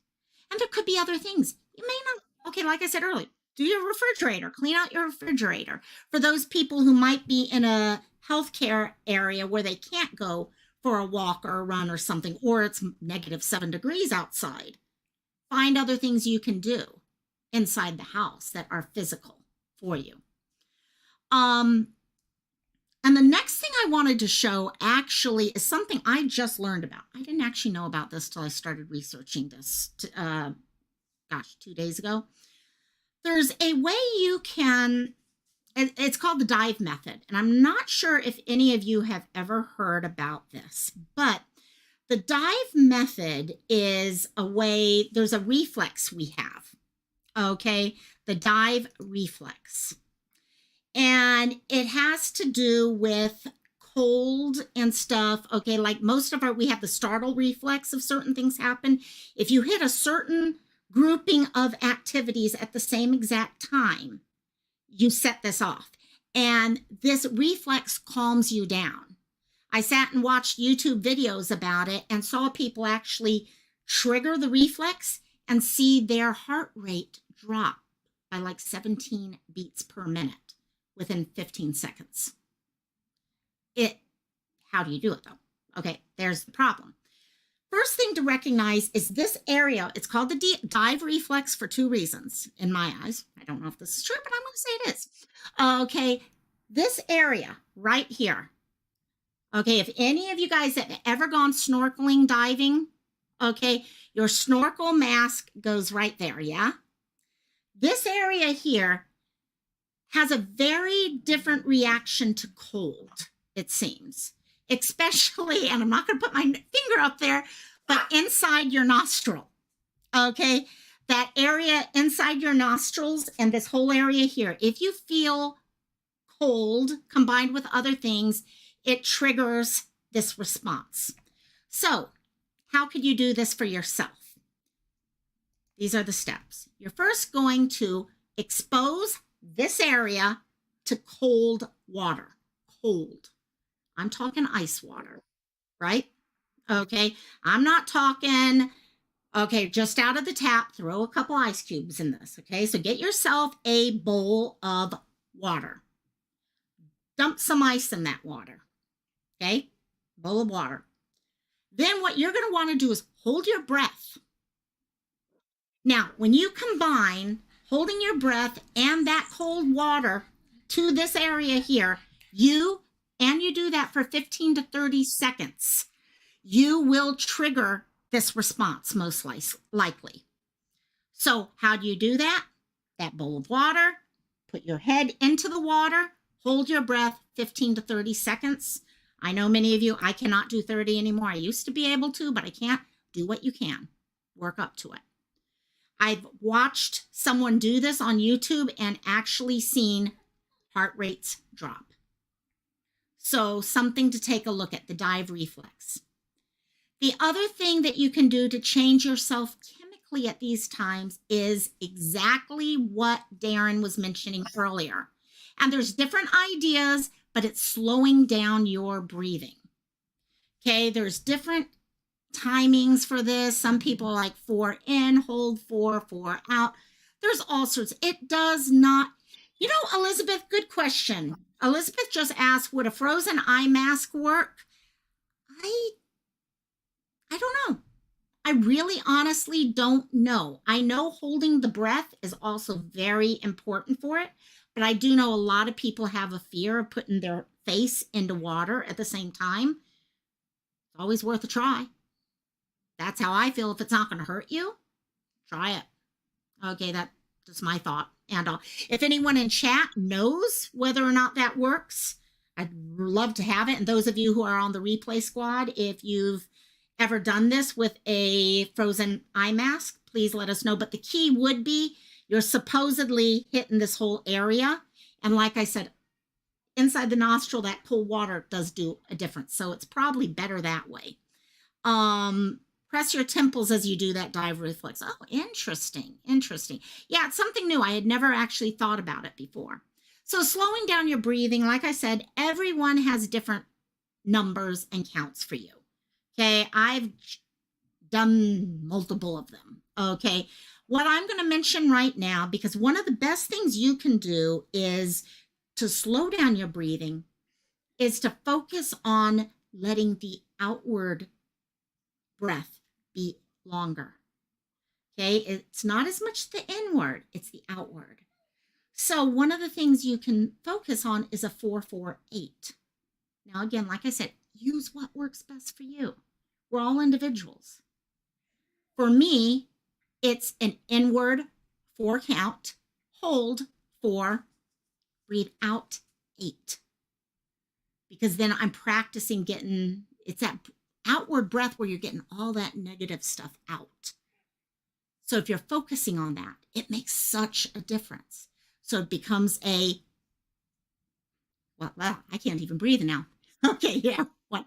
And there could be other things. You may not, okay, like I said earlier, do your refrigerator, clean out your refrigerator. For those people who might be in a healthcare area where they can't go for a walk or a run or something, or it's -7 degrees outside, find other things you can do inside the house that are physical for you. And the next thing I wanted to show actually is something I just learned about. I didn't actually know about this till I started researching this, 2 days ago. There's a way you can, it's called the Dive method. And I'm not sure if any of you have ever heard about this, but the Dive method is a way, there's a reflex we have, okay? The Dive Reflex. And it has to do with cold and stuff, okay? Like most of we have the startle reflex if certain things happen. If you hit a certain grouping of activities at the same exact time, you set this off. And this reflex calms you down. I sat and watched YouTube videos about it and saw people actually trigger the reflex, and see their heart rate drop by like 17 beats per minute within 15 seconds. How do you do it though? Okay, there's the problem. First thing to recognize is this area. It's called the Dive Reflex for two reasons, in my eyes. I don't know if this is true, but I'm going to say it is. Okay, this area right here. Okay, if any of you guys have ever gone snorkeling, diving, okay, your snorkel mask goes right there, yeah? This area here has a very different reaction to cold, it seems. Especially, and I'm not going to put my finger up there, but inside your nostril, okay? That area inside your nostrils and this whole area here, if you feel cold combined with other things, it triggers this response. So, how could you do this for yourself? These are the steps. You're first going to expose this area to cold water. Cold. I'm talking ice water, right? Okay. I'm not talking, okay, just out of the tap, throw a couple ice cubes in this. Okay. So get yourself a bowl of water. Dump some ice in that water. Okay. Bowl of water. Then what you're going to want to do is hold your breath. Now, when you combine holding your breath and that cold water to this area here, you do that for 15 to 30 seconds, you will trigger this response most likely. So how do you do that? That bowl of water, put your head into the water, hold your breath 15 to 30 seconds. I know many of you, I cannot do 30 anymore. I used to be able to, but I can't. Do what you can. Work up to it. I've watched someone do this on YouTube and actually seen heart rates drop. So something to take a look at, the Dive Reflex. The other thing that you can do to change yourself chemically at these times is exactly what Darren was mentioning earlier. And there's different ideas, but it's slowing down your breathing. Okay, there's different timings for this. Some people like 4 in, hold 4, 4 out. There's all sorts. It does not, Elizabeth, good question. Elizabeth just asked, would a frozen eye mask work? I don't know. I really honestly don't know. I know holding the breath is also very important for it, but I do know a lot of people have a fear of putting their face into water at the same time. It's always worth a try. That's how I feel. If it's not going to hurt you, try it. Okay, that's just my thought. And if anyone in chat knows whether or not that works, I'd love to have it. And those of you who are on the replay squad, if you've ever done this with a frozen eye mask, please let us know. But the key would be you're supposedly hitting this whole area. And like I said, inside the nostril, that cold water does do a difference. So it's probably better that way. Press your temples as you do that Dive Reflex. Oh, interesting. Yeah, it's something new. I had never actually thought about it before. So slowing down your breathing, like I said, everyone has different numbers and counts for you. Okay, I've done multiple of them. Okay, what I'm going to mention right now, because one of the best things you can do is to slow down your breathing, is to focus on letting the outward breath be longer. Okay, it's not as much the inward, it's the outward. So one of the things you can focus on is a 4-4-8. Now again, like I said, use what works best for you. We're all individuals. For me, it's an inward 4 count, hold 4, breathe out 8. Because then I'm practicing it's that outward breath where you're getting all that negative stuff out. So if you're focusing on that, it makes such a difference. So it becomes well, I can't even breathe now. Okay, yeah. What?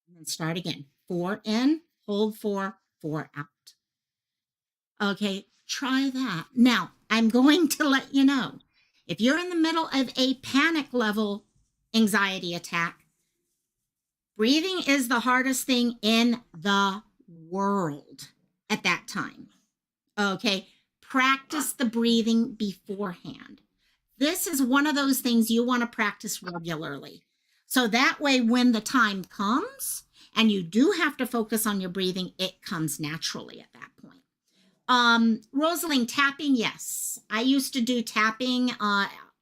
And then start again. 4 in, hold 4, 4 out. Okay, try that. Now, I'm going to let you know. If you're in the middle of a panic level anxiety attack, breathing is the hardest thing in the world at that time. Okay, practice the breathing beforehand. This is one of those things you want to practice regularly. So that way, when the time comes and you do have to focus on your breathing, it comes naturally at that point. Rosalind, tapping, yes. I used to do tapping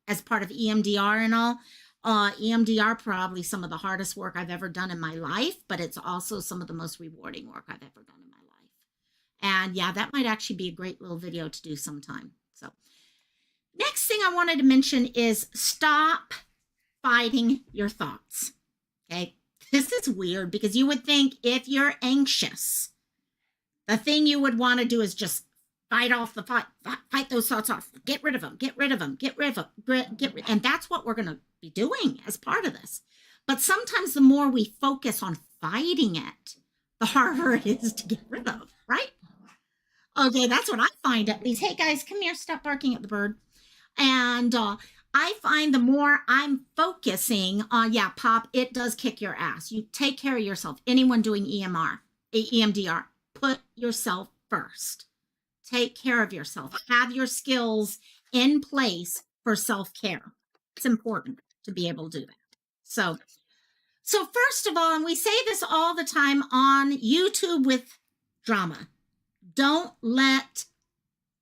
as part of EMDR and all. EMDR, probably some of the hardest work I've ever done in my life, but it's also some of the most rewarding work I've ever done in my life. And yeah, that might actually be a great little video to do sometime. So next thing I wanted to mention is stop fighting your thoughts. Okay. This is weird because you would think if you're anxious, the thing you would want to do is just fight those thoughts off, get rid of them, and that's what we're going to be doing as part of this. But sometimes the more we focus on fighting it, the harder it is to get rid of, right? Okay, that's what I find at least. Hey guys, come here, stop barking at the bird. And I find the more I'm focusing on, yeah, Pop, it does kick your ass. You take care of yourself. Anyone doing EMDR, put yourself first. Take care of yourself. Have your skills in place for self-care. It's important to be able to do that. So first of all, and we say this all the time on YouTube with drama, don't let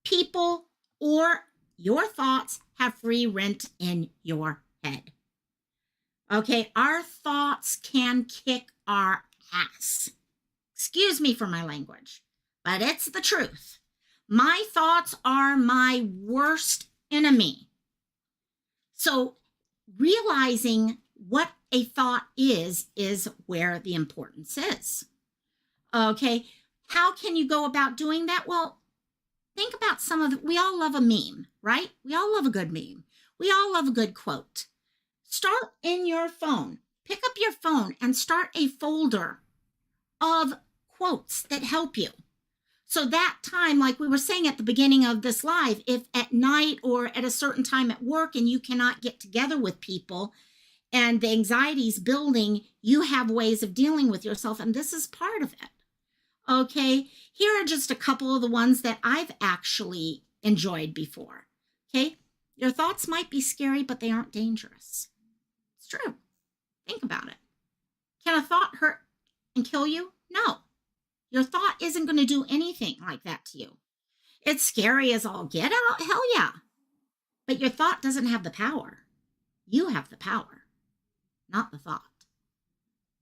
people or your thoughts have free rent in your head. Okay, our thoughts can kick our ass. Excuse me for my language, but it's the truth. My thoughts are my worst enemy. So realizing what a thought is where the importance is. Okay, how can you go about doing that? Well, think about we all love a meme, right? We all love a good meme. We all love a good quote. Start in your phone. Pick up your phone and start a folder of quotes that help you. So that time, like we were saying at the beginning of this live, if at night or at a certain time at work and you cannot get together with people and the anxiety is building, you have ways of dealing with yourself, and this is part of it. Okay, here are just a couple of the ones that I've actually enjoyed before. Okay, your thoughts might be scary, but they aren't dangerous. It's true. Think about it. Can a thought hurt and kill you? No. Your thought isn't going to do anything like that to you. It's scary as all get out. Hell yeah. But your thought doesn't have the power. You have the power, not the thought.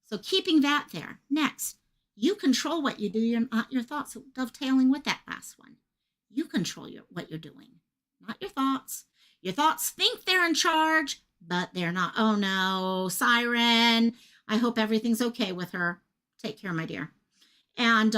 So keeping that there. Next, you control what you do, not your thoughts. So dovetailing with that last one. You control what you're doing, not your thoughts. Your thoughts think they're in charge, but they're not. Oh no, Siren. I hope everything's okay with her. Take care, my dear. And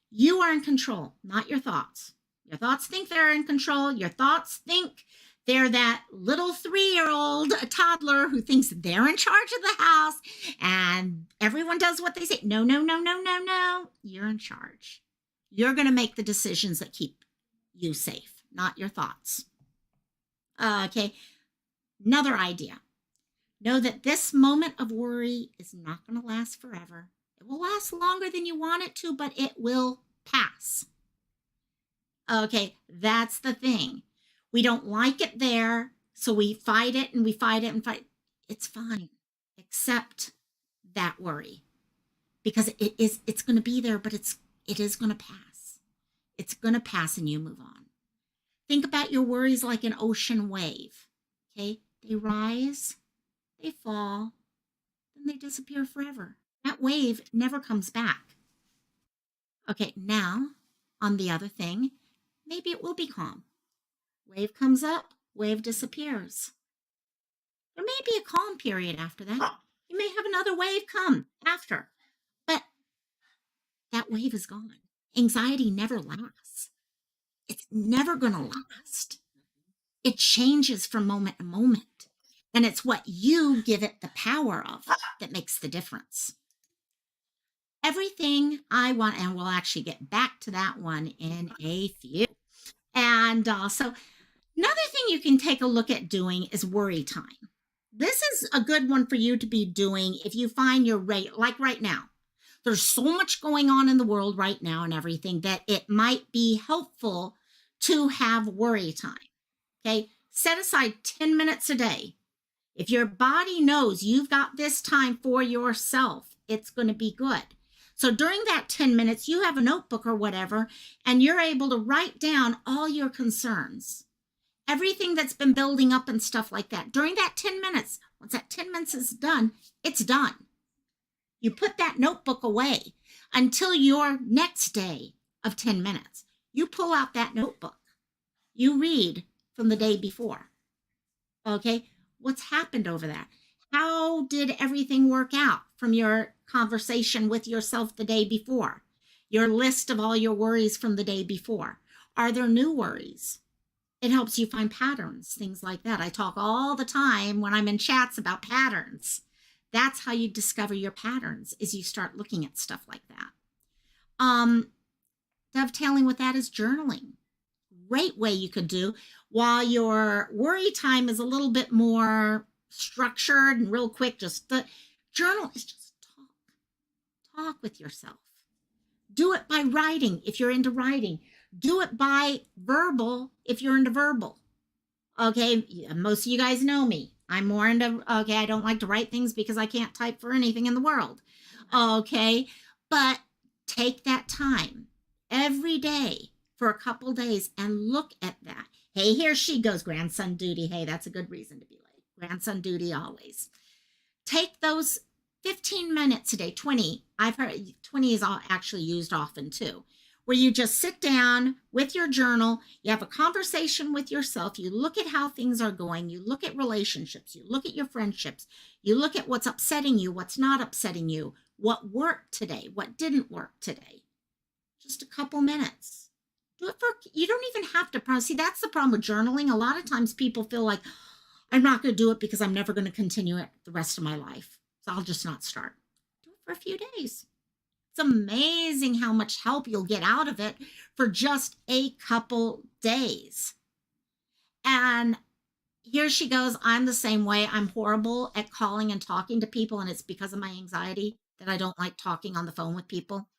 you are in control, not your thoughts. Your thoughts think they're in control. Your thoughts think they're that little 3-year-old toddler who thinks they're in charge of the house and everyone does what they say. No, no, no, no, no, no. You're in charge. You're going to make the decisions that keep you safe, not your thoughts. Okay, another idea. Know that this moment of worry is not going to last forever. It will last longer than you want it to, but it will pass. Okay, that's the thing. We don't like it there, so we fight it and we fight it and fight. It's fine. Accept that worry because it's going to be there, but it is going to pass. It's going to pass and you move on. Think about your worries like an ocean wave. Okay, they rise, they fall, then they disappear forever. That wave never comes back. Okay, now on the other thing, maybe it will be calm. Wave comes up, wave disappears. There may be a calm period after that. You may have another wave come after, but that wave is gone. Anxiety never lasts. It's never going to last. It changes from moment to moment. And it's what you give it the power of that makes the difference. Everything I want, and we'll actually get back to that one in a few. And so Another thing you can take a look at doing is worry time. This is a good one for you to be doing if you find your rate, like right now. There's so much going on in the world right now and everything that it might be helpful to have worry time. Okay. Set aside 10 minutes a day. If your body knows you've got this time for yourself, it's going to be good. So during that 10 minutes, you have a notebook or whatever, and you're able to write down all your concerns, everything that's been building up and stuff like that. During that 10 minutes, once that 10 minutes is done, it's done. You put that notebook away until your next day of 10 minutes. You pull out that notebook. You read from the day before. Okay, what's happened over that? How did everything work out from your conversation with yourself the day before? Your list of all your worries from the day before. Are there new worries? It helps you find patterns, things like that. I talk all the time when I'm in chats about patterns. That's how you discover your patterns, is you start looking at stuff like that. Dovetailing with that is journaling. Great way you could do while your worry time is a little bit more structured and real quick. Just the journal is just talk with yourself. Do it by writing if you're into writing. Do it by verbal if you're into verbal. Okay, most of you guys know me. I'm more into, okay, I don't like to write things because I can't type for anything in the world. Okay, but take that time every day for a couple days and look at that. Hey, here she goes, grandson duty. Hey, that's a good reason to be late. Grandson duty always. Take those 15 minutes a day, 20. I've heard 20 is actually used often too, where you just sit down with your journal, you have a conversation with yourself, you look at how things are going, you look at relationships, you look at your friendships, you look at what's upsetting you, what's not upsetting you, what worked today, what didn't work today. Just a couple minutes. Do it for, you don't even have to, see, that's the problem with journaling. A lot of times people feel like, I'm not going to do it because I'm never going to continue it the rest of my life. So I'll just not start. Do it for a few days. It's amazing how much help you'll get out of it for just a couple days. And here she goes. I'm the same way. I'm horrible at calling and talking to people, and it's because of my anxiety that I don't like talking on the phone with people.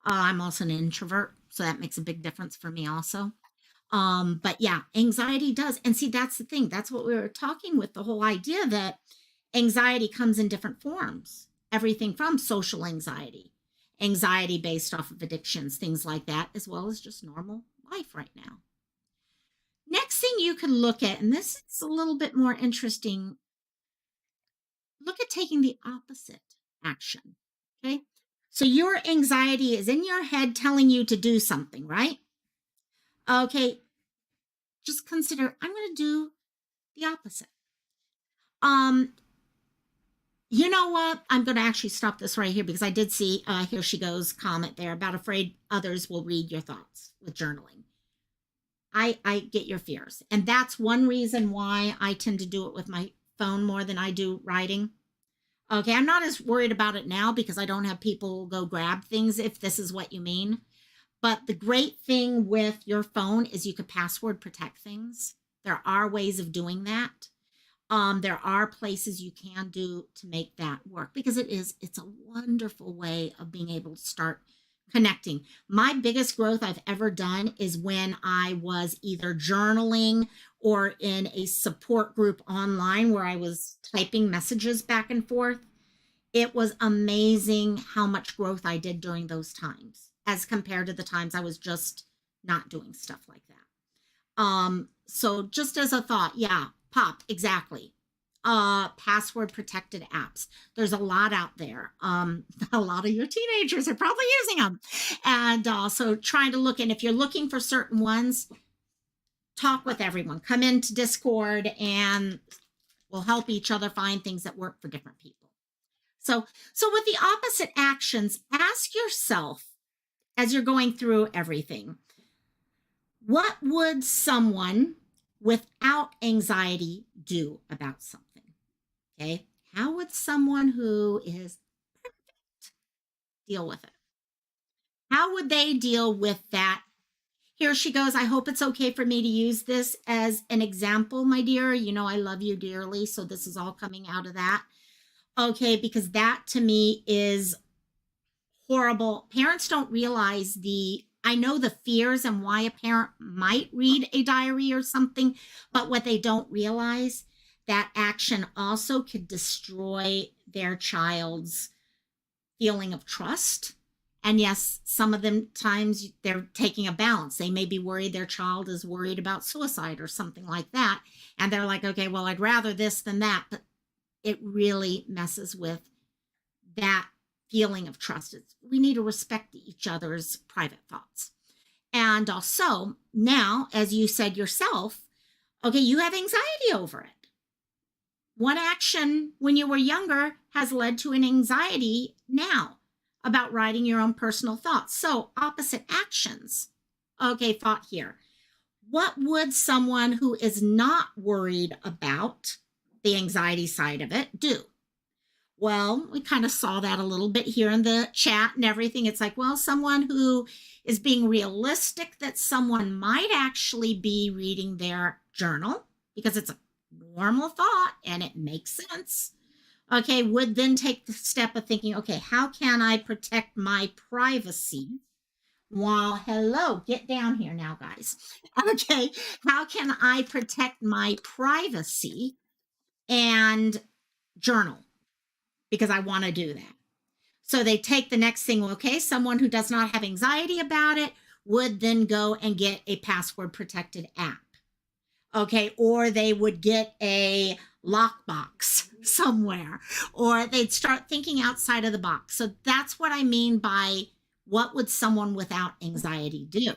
I'm also an introvert, so that makes a big difference for me also. But yeah, anxiety does. And see, that's the thing. That's what we were talking with, the whole idea that anxiety comes in different forms. Everything from social anxiety, anxiety based off of addictions, things like that, as well as just normal life right now. Next thing you can look at, and this is a little bit more interesting, look at taking the opposite action. Okay. So your anxiety is in your head telling you to do something, right? Okay. Just consider, I'm going to do the opposite. You know what? I'm going to actually stop this right here because I did see, here she goes, comment there about afraid others will read your thoughts with journaling. I get your fears. And that's one reason why I tend to do it with my phone more than I do writing. Okay, I'm not as worried about it now because I don't have people go grab things if this is what you mean. But the great thing with your phone is you could password protect things. There are ways of doing that. There are places you can do to make that work because it's a wonderful way of being able to start connecting. My biggest growth I've ever done is when I was either journaling or in a support group online where I was typing messages back and forth. It was amazing how much growth I did during those times as compared to the times I was just not doing stuff like that. So just as a thought, yeah, pop, exactly. Password protected apps. There's a lot out there. A lot of your teenagers are probably using them. And so trying to look, and if you're looking for certain ones, talk with everyone. Come into Discord and we'll help each other find things that work for different people. So with the opposite actions, ask yourself as you're going through everything, what would someone without anxiety do about something? Okay. How would someone who is perfect deal with it? How would they deal with that? Here she goes. I hope it's okay for me to use this as an example, my dear. You know, I love you dearly. So this is all coming out of that. Okay, because that to me is horrible. Parents don't realize I know the fears and why a parent might read a diary or something, but what they don't realize, that action also could destroy their child's feeling of trust. And yes, some of them times they're taking a balance. They may be worried their child is worried about suicide or something like that. And they're like, okay, well, I'd rather this than that. But it really messes with that feeling of trust. We need to respect each other's private thoughts. And also, now, as you said yourself, okay, you have anxiety over it. One action when you were younger has led to an anxiety now about writing your own personal thoughts. So, opposite actions. Okay, thought here. What would someone who is not worried about the anxiety side of it do? Well, we kind of saw that a little bit here in the chat and everything. It's like, well, someone who is being realistic that someone might actually be reading their journal because it's a normal thought and it makes sense. Okay, would then take the step of thinking, okay, how can I protect my privacy? While, hello, get down here now, guys. Okay, how can I protect my privacy and journal? Because I want to do that. So they take the next thing, okay, someone who does not have anxiety about it would then go and get a password protected app. Okay, or they would get a lockbox somewhere, or they'd start thinking outside of the box. So that's what I mean by what would someone without anxiety do?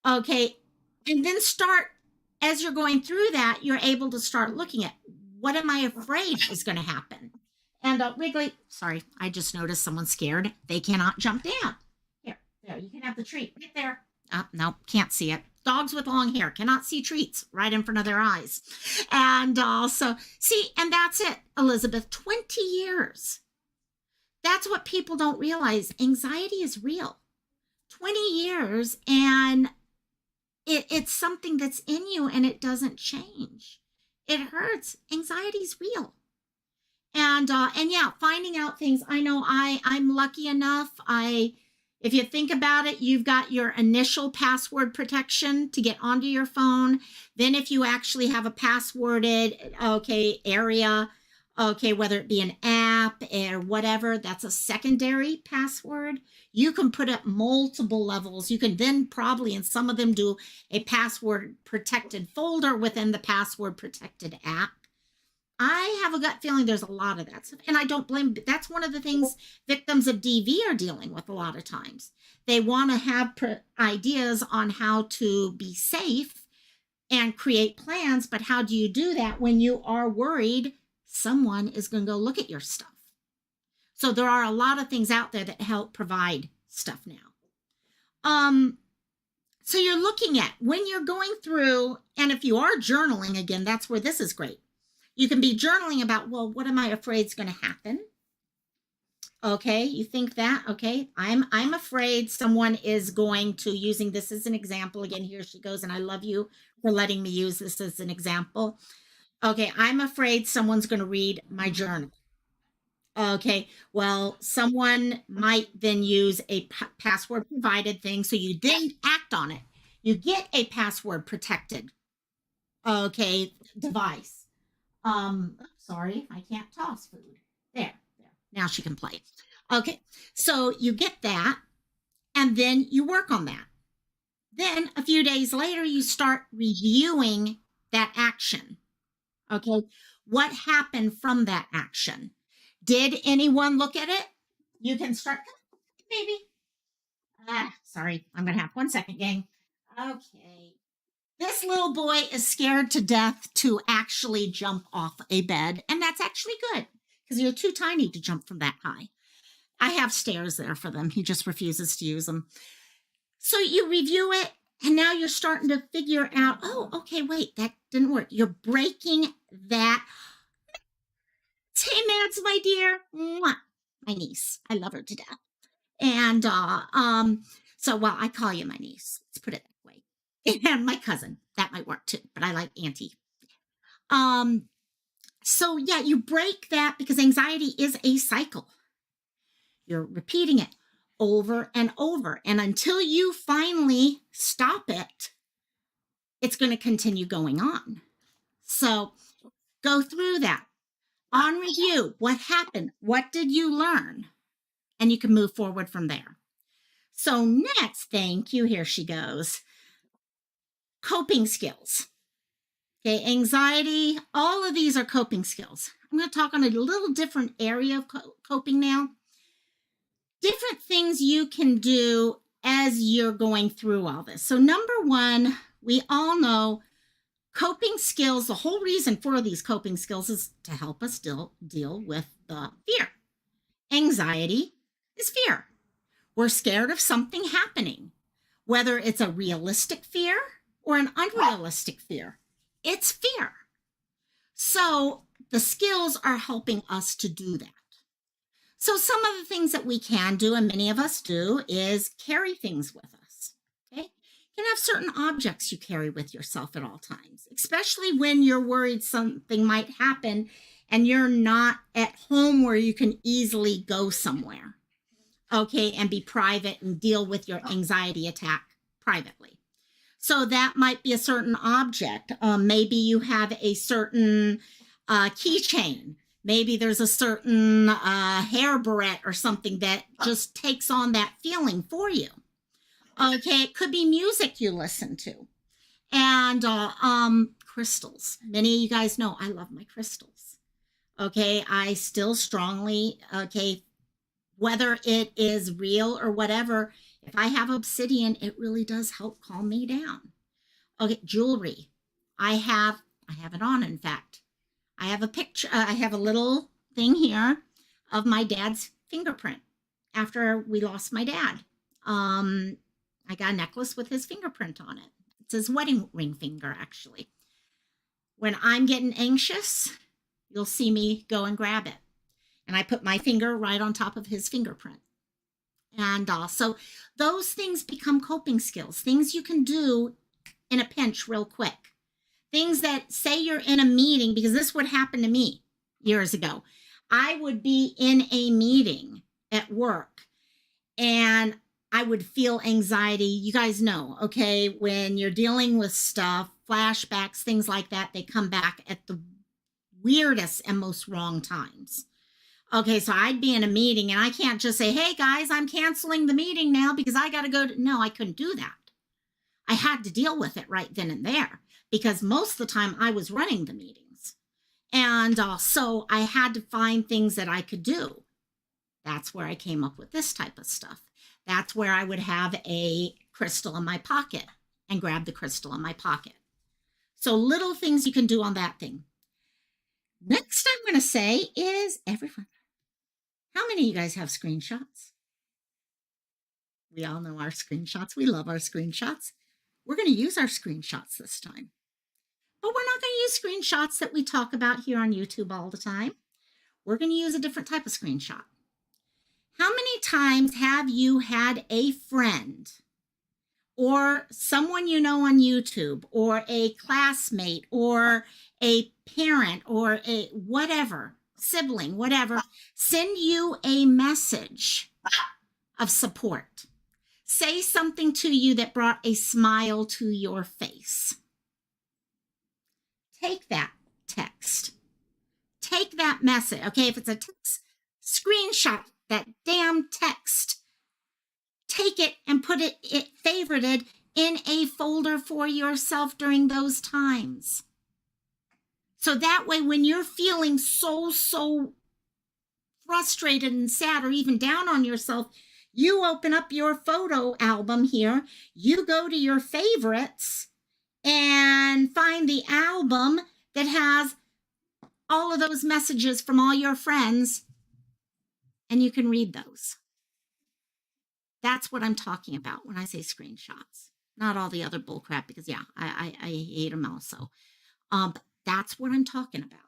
Okay, and then start, as you're going through that, you're able to start looking at what am I afraid is going to happen? And Wrigley, sorry, I just noticed someone's scared. They cannot jump down. Here, there, you can have the treat right there. No, can't see it. Dogs with long hair cannot see treats right in front of their eyes. And also, see, and that's it, Elizabeth, 20 years. That's what people don't realize. Anxiety is real. 20 years, and it's something that's in you and it doesn't change. It hurts. Anxiety is real. And yeah, finding out things. I know I'm lucky enough. If you think about it, you've got your initial password protection to get onto your phone. Then if you actually have a passworded, okay, area, okay, whether it be an app or whatever, that's a secondary password. You can put up multiple levels. You can then probably, and some of them do a password protected folder within the password protected app. I have a gut feeling there's a lot of that stuff, and I don't blame. That's one of the things victims of DV are dealing with a lot of times. They want to have ideas on how to be safe and create plans, but how do you do that when you are worried someone is going to go look at your stuff? So there are a lot of things out there that help provide stuff now. So you're looking at when you're going through, and if you are journaling, again, that's where this is great. You can be journaling about, well, what am I afraid is going to happen? Okay, you think that, okay, I'm afraid someone is going to, using this as an example, again, here she goes, and I love you for letting me use this as an example. Okay, I'm afraid someone's going to read my journal. Okay, well, someone might then use a password provided thing, so you then act on it. You get a password protected, okay, device. Sorry, I can't toss food. There. Now she can play. Okay, so you get that, and then you work on that. Then a few days later, you start reviewing that action. Okay, what happened from that action? Did anyone look at it? You can start, maybe. Sorry, I'm gonna have 1 second, gang. Okay. This little boy is scared to death to actually jump off a bed, and that's actually good because you're too tiny to jump from that high. I have stairs there for them. He just refuses to use them. So you review it, and now you're starting to figure out, oh, okay, wait, that didn't work. You're breaking that. Hey, Mads, my dear. Mwah. My niece. I love her to death. And so, well, I call you my niece. It's put it that way. And my cousin, that might work too, but I like auntie. Um, so yeah, you break that because anxiety is a cycle. You're repeating it over and over. And until you finally stop it, it's going to continue going on. So go through that. On review, what happened? What did you learn? And you can move forward from there. So next, thank you, here she goes. Coping skills. Okay, anxiety, all of these are coping skills. I'm going to talk on a little different area of coping now. Different things you can do as you're going through all this. So number one, we all know coping skills, the whole reason for these coping skills is to help us deal with the fear. Anxiety is fear. We're scared of something happening, whether it's a realistic fear or an unrealistic fear. It's fear. So the skills are helping us to do that. So some of the things that we can do, and many of us do, is carry things with us. Okay? You can have certain objects you carry with yourself at all times, especially when you're worried something might happen and you're not at home where you can easily go somewhere. Okay, and be private and deal with your anxiety attack privately. So that might be a certain object. Maybe you have a certain keychain. Maybe there's a certain hair barrette or something that just takes on that feeling for you. Okay, it could be music you listen to. And crystals. Many of you guys know I love my crystals. Okay, I still strongly, whether it is real or whatever, if I have obsidian, it really does help calm me down. Okay, jewelry. I have it on, in fact. I have a picture, I have a little thing here of my dad's fingerprint after we lost my dad. I got a necklace with his fingerprint on it. It's his wedding ring finger, actually. When I'm getting anxious, you'll see me go and grab it. And I put my finger right on top of his fingerprint. And so those things become coping skills, things you can do in a pinch real quick. Things that, say you're in a meeting, because this would happen to me years ago. I would be in a meeting at work and I would feel anxiety. You guys know, okay, when you're dealing with stuff, flashbacks, things like that, they come back at the weirdest and most wrong times. Okay, so I'd be in a meeting and I can't just say, hey guys, I'm canceling the meeting now because I got to go to, no, I couldn't do that. I had to deal with it right then and there because most of the time I was running the meetings. And so I had to find things that I could do. That's where I came up with this type of stuff. That's where I would have a crystal in my pocket and grab the crystal in my pocket. So little things you can do on that thing. Next I'm going to say is everyone. How many of you guys have screenshots? We all know our screenshots. We love our screenshots. We're going to use our screenshots this time. But we're not going to use screenshots that we talk about here on YouTube all the time. We're going to use a different type of screenshot. How many times have you had a friend or someone you know on YouTube or a classmate or a parent or a whatever, sibling, whatever, send you a message of support? Say something to you that brought a smile to your face. Take that text. Take that message. Okay, if it's a text, screenshot that damn text. Take it and put it favorited in a folder for yourself during those times. So that way, when you're feeling so frustrated and sad or even down on yourself, you open up your photo album here, you go to your favorites and find the album that has all of those messages from all your friends, and you can read those. That's what I'm talking about when I say screenshots. Not all the other bullcrap, because yeah, I hate them also. But that's what I'm talking about.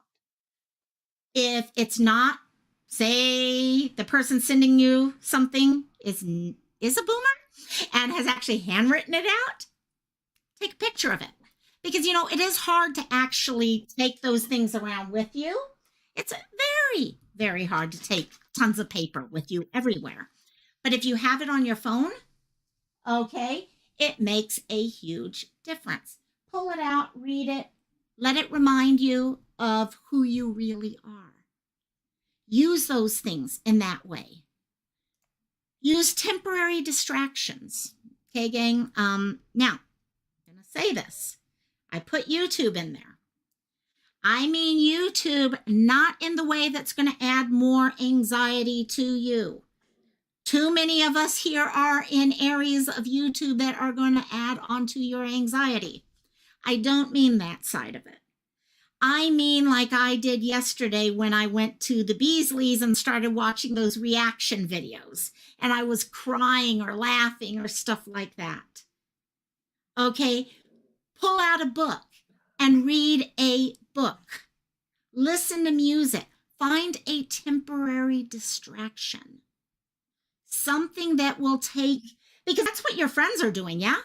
If it's not, say the person sending you something is a boomer, and has actually handwritten it out, take a picture of it. Because, you know, it is hard to actually take those things around with you. It's very, very hard to take tons of paper with you everywhere. But if you have it on your phone, okay, it makes a huge difference. Pull it out, read it, let it remind you of who you really are. Use those things in that way. Use temporary distractions. Okay, gang? Now, I'm going to say this. I put YouTube in there. I mean YouTube not in the way that's going to add more anxiety to you. Too many of us here are in areas of YouTube that are going to add on to your anxiety. I don't mean that side of it. I mean like I did yesterday when I went to the Beasleys and started watching those reaction videos and I was crying or laughing or stuff like that. Okay, pull out a book and read a book. Listen to music. Find a temporary distraction. Something that will take, because that's what your friends are doing, yeah?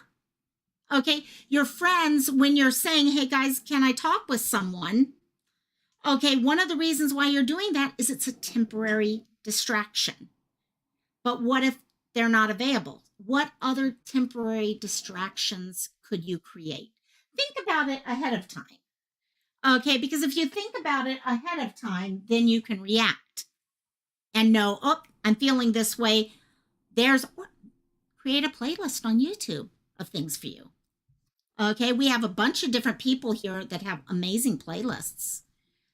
Okay, your friends, when you're saying, hey guys, can I talk with someone? Okay, one of the reasons why you're doing that is it's a temporary distraction. But what if they're not available? What other temporary distractions could you create? Think about it ahead of time. Okay, because if you think about it ahead of time, then you can react and know, oh, I'm feeling this way. Create a playlist on YouTube of things for you. Okay, we have a bunch of different people here that have amazing playlists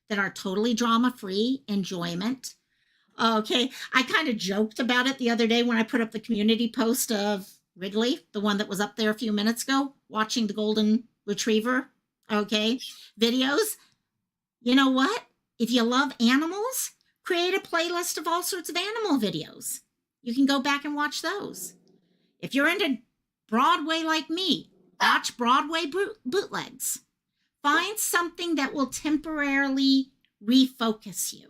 that are totally drama-free, enjoyment. Okay, I kind of joked about it the other day when I put up the community post of Wrigley, the one that was up there a few minutes ago, watching the golden retriever, okay, videos. You know what? If you love animals, create a playlist of all sorts of animal videos. You can go back and watch those. If you're into Broadway like me, watch Broadway bootlegs. Find something that will temporarily refocus you.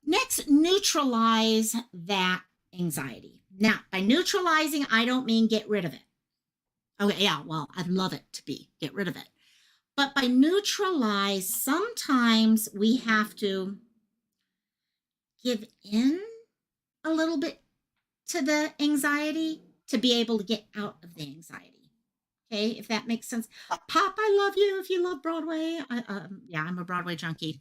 Next, neutralize that anxiety. Now, by neutralizing, I don't mean get rid of it. Okay, yeah, well, I'd love it to be get rid of it. But by neutralize, sometimes we have to give in a little bit to the anxiety to be able to get out of the anxiety. Okay, if that makes sense. Pop, I love you if you love Broadway. Yeah, I'm a Broadway junkie.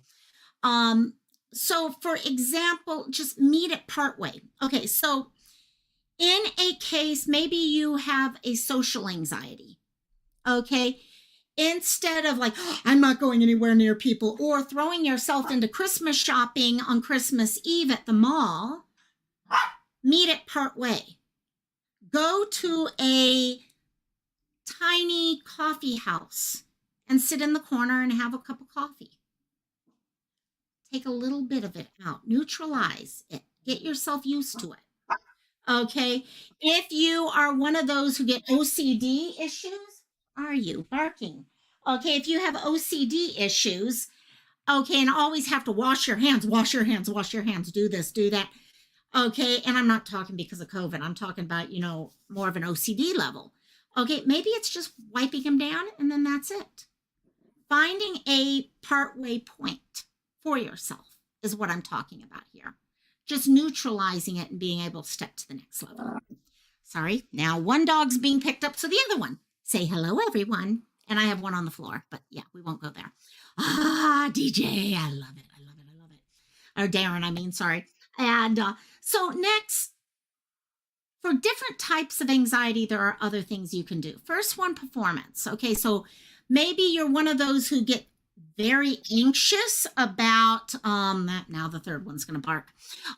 So for example, just meet it partway. Okay, so in a case, maybe you have a social anxiety. Okay, instead of like, oh, I'm not going anywhere near people, or throwing yourself into Christmas shopping on Christmas Eve at the mall, meet it partway. Go to a tiny coffee house and sit in the corner and have a cup of coffee. Take a little bit of it out. Neutralize it. Get yourself used to it. Okay? If you are one of those who get OCD issues, are you barking? Okay, if you have OCD issues, okay, and always have to wash your hands, do this, do that. Okay, and I'm not talking because of COVID. I'm talking about, you know, more of an OCD level. Okay, maybe it's just wiping them down and then that's it. Finding a partway point for yourself is what I'm talking about here. Just neutralizing it and being able to step to the next level. Sorry, now one dog's being picked up, so the other one. Say hello, everyone. And I have one on the floor, but yeah, we won't go there. Ah, DJ, I love it, I love it, I love it. Or Darren, I mean, sorry. And so next, for different types of anxiety, there are other things you can do. First one, performance. Okay, so maybe you're one of those who get very anxious about, now the third one's going to bark,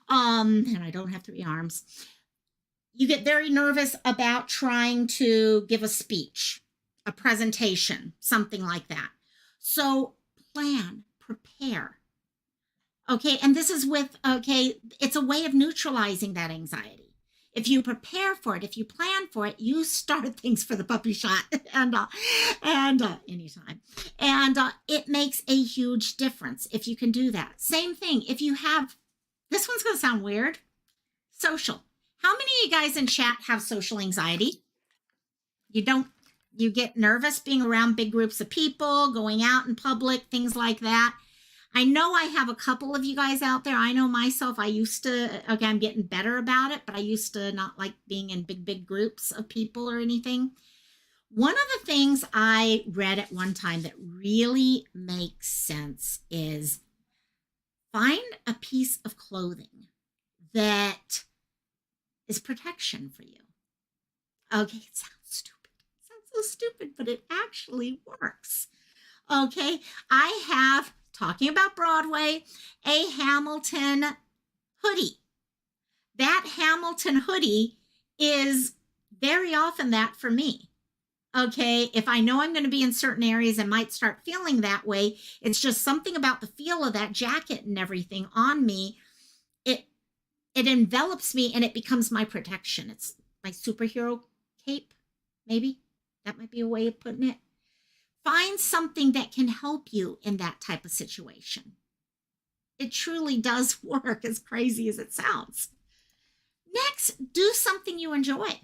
and I don't have 3 arms. You get very nervous about trying to give a speech, a presentation, something like that. So plan, prepare. Okay, and this is with, okay, it's a way of neutralizing that anxiety. If you prepare for it, if you plan for it, you start things for the puppy shot and anytime. And it makes a huge difference if you can do that. Same thing, if you have, this one's going to sound weird, social. How many of you guys in chat have social anxiety? You don't, you get nervous being around big groups of people, going out in public, things like that. I know I have a couple of you guys out there. I know myself, I used to, okay, I'm getting better about it, but I used to not like being in big groups of people or anything. One of the things I read at one time that really makes sense is find a piece of clothing that is protection for you. Okay, it sounds stupid. It sounds so stupid, but it actually works. Okay, I have, talking about Broadway, a Hamilton hoodie. That Hamilton hoodie is very often that for me. Okay, if I know I'm going to be in certain areas and might start feeling that way, it's just something about the feel of that jacket and everything on me. It envelops me and it becomes my protection. It's my superhero cape, maybe. That might be a way of putting it. Find something that can help you in that type of situation. It truly does work, as crazy as it sounds. Next, do something you enjoy.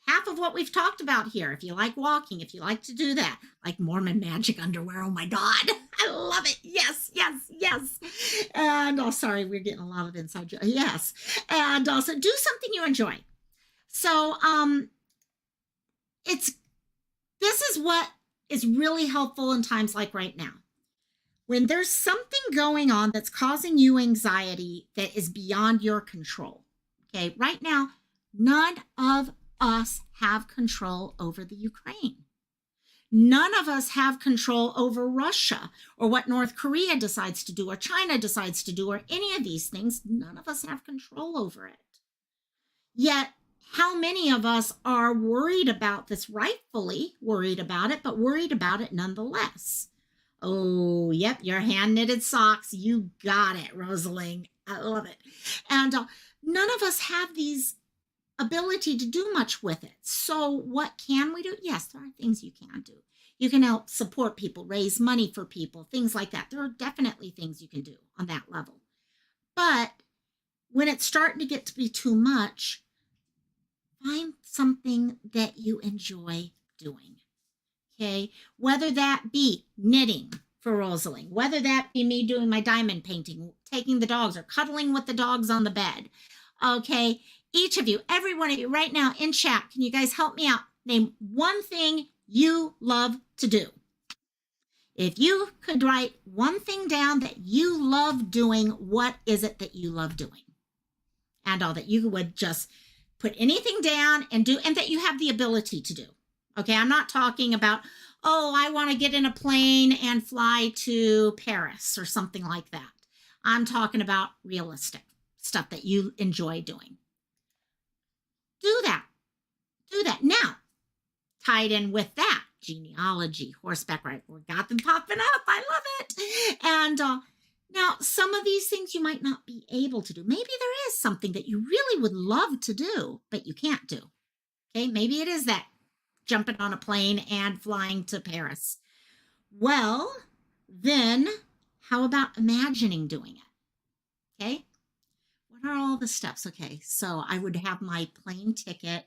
Half of what we've talked about here. If you like walking, if you like to do that, like Mormon magic underwear. Oh my God, I love it. Yes, yes, yes. And oh, sorry, we're getting a lot of inside joke. Yes. And also do something you enjoy. So this is what is really helpful in times like right now. When there's something going on that's causing you anxiety that is beyond your control. Okay, right now, none of us have control over the Ukraine. None of us have control over Russia or what North Korea decides to do or China decides to do or any of these things. None of us have control over it. Yet, how many of us are worried about this, rightfully worried about it, but worried about it nonetheless? Oh, yep, your hand knitted socks. You got it, Rosalind. I love it. And none of us have these ability to do much with it. So what can we do? Yes, there are things you can do. You can help support people, raise money for people, things like that. There are definitely things you can do on that level. But when it's starting to get to be too much, find something that you enjoy doing. Okay, whether that be knitting for Rosalind, whether that be me doing my diamond painting, taking the dogs or cuddling with the dogs on the bed. Okay, each of you, every one of you right now in chat, can you guys help me out? Name one thing you love to do. If you could write one thing down that you love doing, what is it that you love doing? And all that you would just put anything down and do, and that you have the ability to do. Okay, I'm not talking about, oh, I want to get in a plane and fly to Paris or something like that. I'm talking about realistic stuff that you enjoy doing. Do that. Do that. Now, tied in with that, genealogy, horseback riding. We got them popping up. I love it. And now, some of these things you might not be able to do. Maybe there is something that you really would love to do, but you can't do. Okay, maybe it is that jumping on a plane and flying to Paris. Well, then how about imagining doing it? Okay, what are all the steps? Okay, so I would have my plane ticket.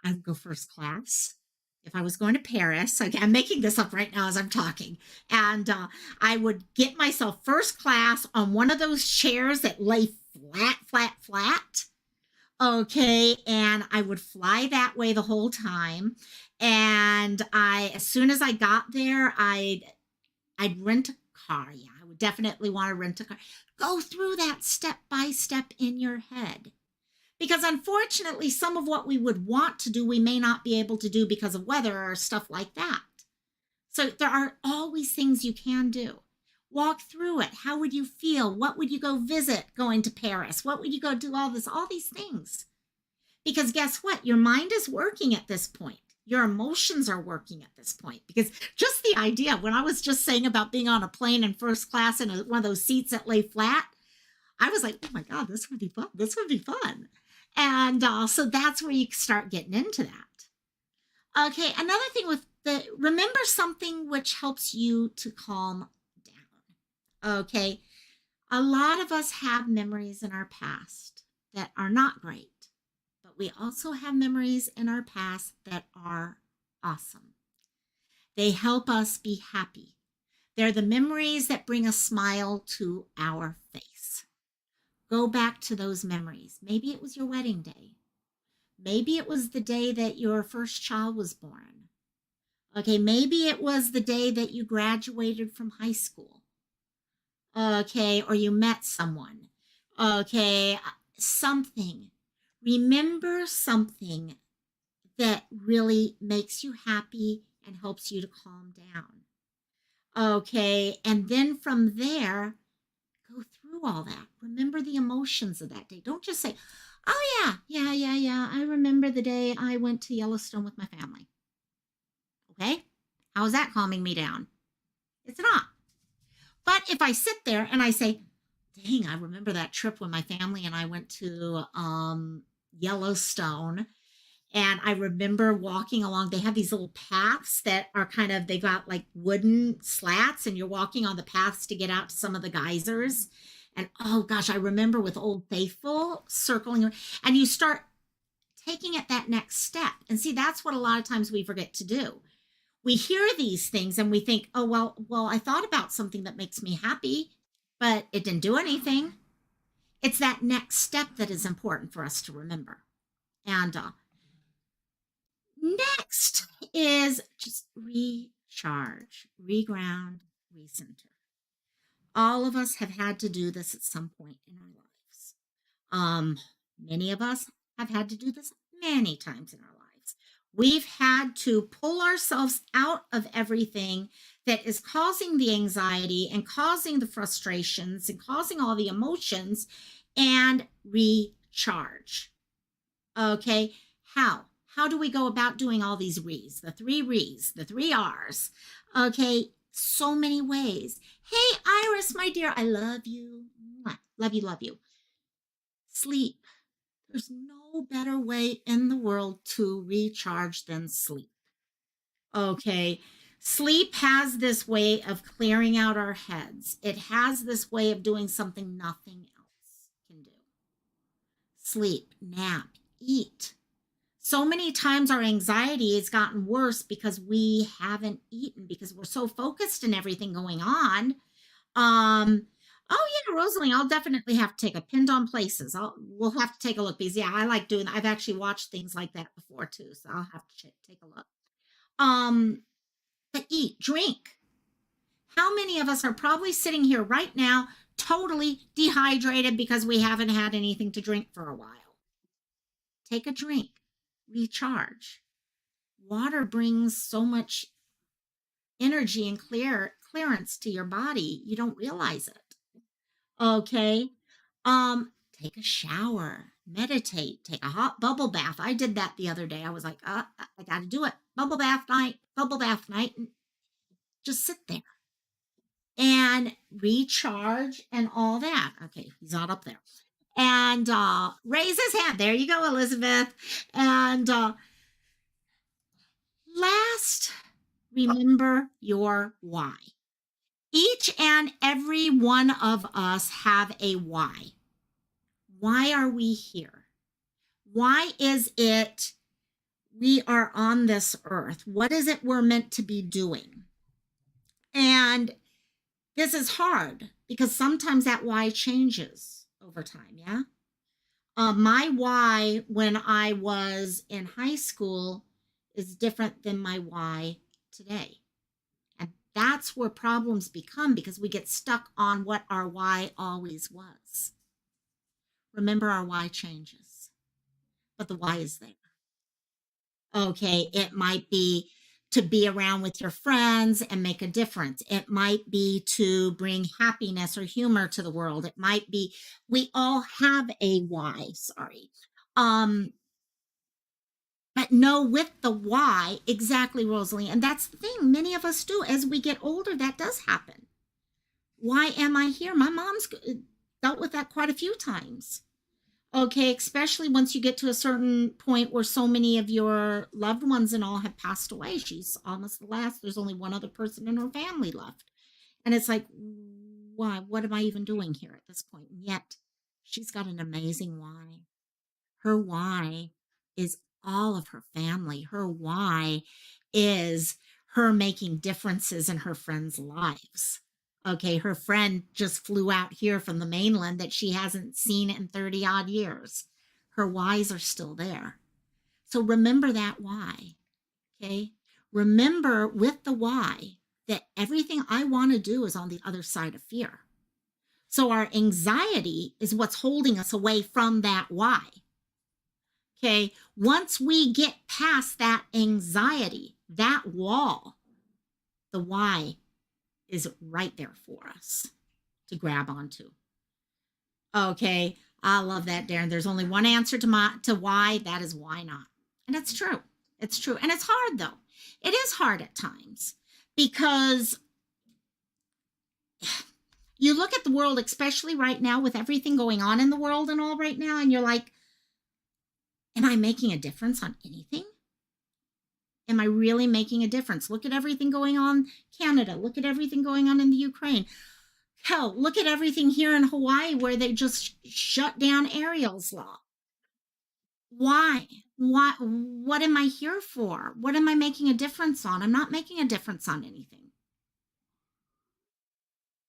I would go first class. If I was going to Paris, okay, I'm making this up right now as I'm talking, and I would get myself first class on one of those chairs that lay flat. Okay, and I would fly that way the whole time. And as soon as I got there, I'd rent a car. Yeah, I would definitely want to rent a car. Go through that step by step in your head. Because unfortunately, some of what we would want to do, we may not be able to do because of weather or stuff like that. So there are always things you can do. Walk through it. How would you feel? What would you go visit going to Paris? What would you go do all these things? Because guess what? Your mind is working at this point. Your emotions are working at this point. Because just the idea, when I was just saying about being on a plane in first class in one of those seats that lay flat, I was like, oh my God, this would be fun. This would be fun. And so that's where you start getting into that. Okay, another thing with remember something which helps you to calm down. Okay, a lot of us have memories in our past that are not great, but we also have memories in our past that are awesome. They help us be happy. They're the memories that bring a smile to our face. Go back to those memories. Maybe it was your wedding day. Maybe it was the day that your first child was born. Okay, maybe it was the day that you graduated from high school. Okay, or you met someone. Okay, something. Remember something that really makes you happy and helps you to calm down. Okay, and then from there, go through all that. Remember the emotions of that day. Don't just say, oh, yeah. I remember the day I went to Yellowstone with my family. Okay, how is that calming me down? It's not. But if I sit there and I say, dang, I remember that trip when my family and I went to Yellowstone. And I remember walking along, they have these little paths that are kind of, they've got like wooden slats, and you're walking on the paths to get out to some of the geysers. And oh gosh, I remember with Old Faithful circling, and you start taking it that next step. And see, that's what a lot of times we forget to do. We hear these things and we think, oh, well, I thought about something that makes me happy, but it didn't do anything. It's that next step that is important for us to remember. And next is just recharge, reground, recenter. All of us have had to do this at some point in our lives. Many of us have had to do this many times in our lives. We've had to pull ourselves out of everything that is causing the anxiety and causing the frustrations and causing all the emotions and recharge. Okay, how? How do we go about doing all these re's, the three R's? Okay, so many ways. Hey, Iris, my dear, I love you. Love you, love you. Sleep. There's no better way in the world to recharge than sleep. Okay, sleep has this way of clearing out our heads. It has this way of doing something nothing else can do. Sleep, nap, eat. So many times our anxiety has gotten worse because we haven't eaten, because we're so focused in everything going on. Oh yeah, Rosalie, I'll definitely have to take a pinned on places. We'll have to take a look, because yeah, I like doing, I've actually watched things like that before too, so I'll have to take a look. But eat, drink. How many of us are probably sitting here right now totally dehydrated because we haven't had anything to drink for a while? Take a drink, recharge. Water brings so much energy and clearance to your body, you don't realize it. Okay, take a shower, meditate, take a hot bubble bath. I did that the other day. I was like, I gotta do it. Bubble bath night, and just sit there and recharge and all that. Okay, he's not up there. And raise his hand. There you go, Elizabeth. And last, remember your why. Each and every one of us have a why. Why are we here? Why is it we are on this earth? What is it we're meant to be doing? And this is hard because sometimes that why changes over time, yeah? My why when I was in high school is different than my why today. And that's where problems become, because we get stuck on what our why always was. Remember, our why changes, but the why is there. Okay, it might be to be around with your friends and make a difference. It might be to bring happiness or humor to the world. It might be, we all have a why, sorry. But know with the why, exactly, Rosalie. And that's the thing, many of us do. As we get older, that does happen. Why am I here? My mom's dealt with that quite a few times. Okay, especially once you get to a certain point where so many of your loved ones and all have passed away. She's almost the last. There's only one other person in her family left. And it's like, why? What am I even doing here at this point? And yet She's got an amazing why. Her why is all of her family. Her why is her making differences in her friends' lives. Okay, her friend just flew out here from the mainland that she hasn't seen in 30 odd years. Her whys are still there. So remember that why. Okay, remember with the why that everything I want to do is on the other side of fear. So our anxiety is what's holding us away from that why. Okay, once we get past that anxiety, that wall, the why is right there for us to grab onto. Okay, I love that, Darren. There's only one answer to why. That is why not. And it's true. It's true. And it's hard though. It is hard at times because you look at the world, especially right now with everything going on in the world and all right now, and you're like, am I making a difference on anything? Am I really making a difference? Look at everything going on in Canada. Look at everything going on in the Ukraine. Hell, look at everything here in Hawaii where they just shut down Ariel's law. Why? What am I here for? What am I making a difference on? I'm not making a difference on anything.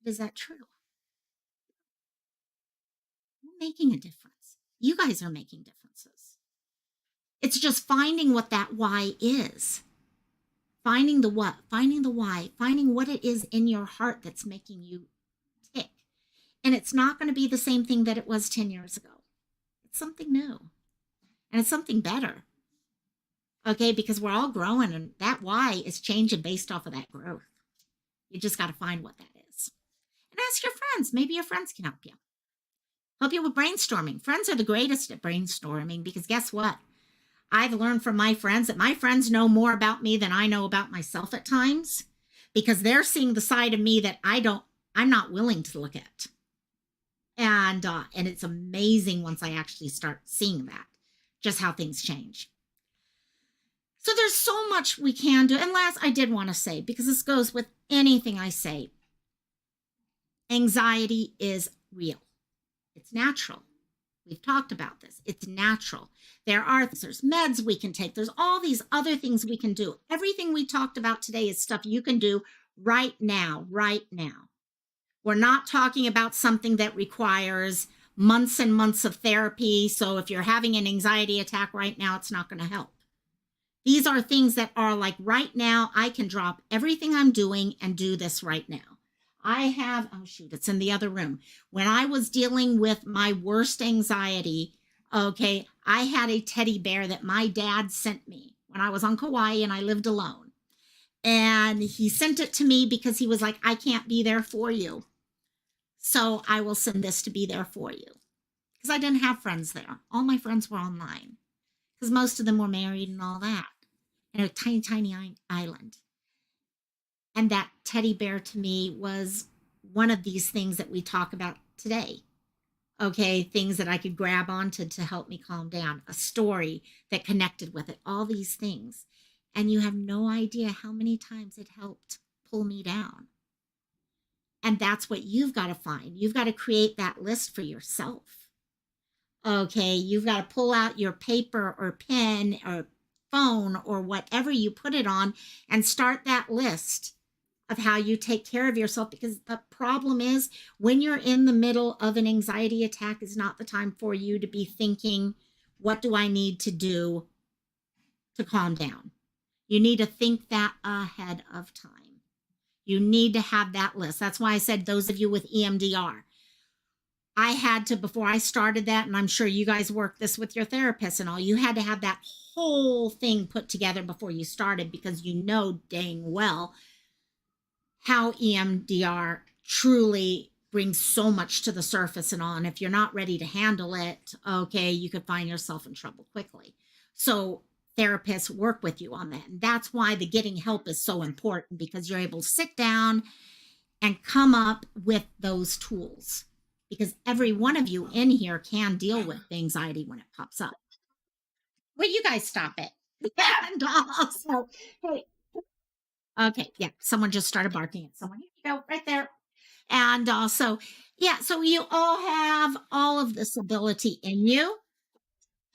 Is that true? I'm making a difference. You guys are making differences. It's just finding what that why is. Finding the what, finding the why, finding what it is in your heart that's making you tick. And it's not going to be the same thing that it was 10 years ago. It's something new. And it's something better. Okay, because we're all growing and that why is changing based off of that growth. You just got to find what that is. And ask your friends. Maybe your friends can help you. Help you with brainstorming. Friends are the greatest at brainstorming because guess what? I've learned from my friends that my friends know more about me than I know about myself at times because they're seeing the side of me that I'm not willing to look at. And it's amazing once I actually start seeing that, just how things change. So there's so much we can do. And last, I did want to say, because this goes with anything I say, anxiety is real. It's natural. We've talked about this. It's natural. There's meds we can take. There's all these other things we can do. Everything we talked about today is stuff you can do right now, right now. We're not talking about something that requires months and months of therapy. So if you're having an anxiety attack right now, it's not going to help. These are things that are like right now, I can drop everything I'm doing and do this right now. It's in the other room. When I was dealing with my worst anxiety, okay, I had a teddy bear that my dad sent me when I was on Kauai and I lived alone. And he sent it to me because he was like, I can't be there for you. So I will send this to be there for you. Because I didn't have friends there. All my friends were online. Because most of them were married and all that. In a tiny, tiny island. And that teddy bear to me was one of these things that we talk about today. Okay, things that I could grab onto to help me calm down, a story that connected with it, all these things. And you have no idea how many times it helped pull me down. And that's what you've got to find. You've got to create that list for yourself. Okay, you've got to pull out your paper or pen or phone or whatever you put it on and start that list of how you take care of yourself, because the problem is when you're in the middle of an anxiety attack is not the time for you to be thinking, what do I need to do to calm down? You need to think that ahead of time. You need to have that list. That's why I said those of you with EMDR, I had to, before I started that, and I'm sure you guys work this with your therapist and all, you had to have that whole thing put together before you started, because you know dang well how EMDR truly brings so much to the surface and all. And if you're not ready to handle it, okay, you could find yourself in trouble quickly. So therapists work with you on that. And that's why the getting help is so important, because you're able to sit down and come up with those tools, because every one of you in here can deal with anxiety when it pops up. Well, you guys stop it. And also, hey, okay, yeah, someone just started barking at someone. Here you go, right there. And also, Yeah, so you all have all of this ability in you.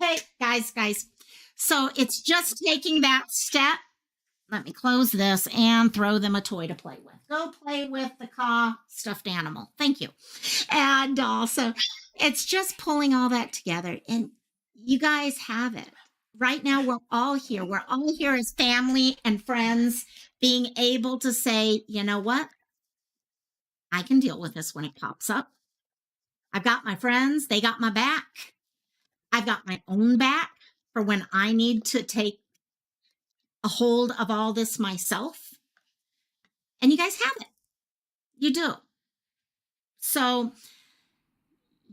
Hey, guys. So it's just taking that step. Let me close this and throw them a toy to play with. Go play with the stuffed animal. Thank you. And also, it's just pulling all that together. And you guys have it. Right now, we're all here. We're all here as family and friends, being able to say, you know what? I can deal with this when it pops up. I've got my friends, they got my back. I've got my own back for when I need to take a hold of all this myself. And you guys have it. You do. So,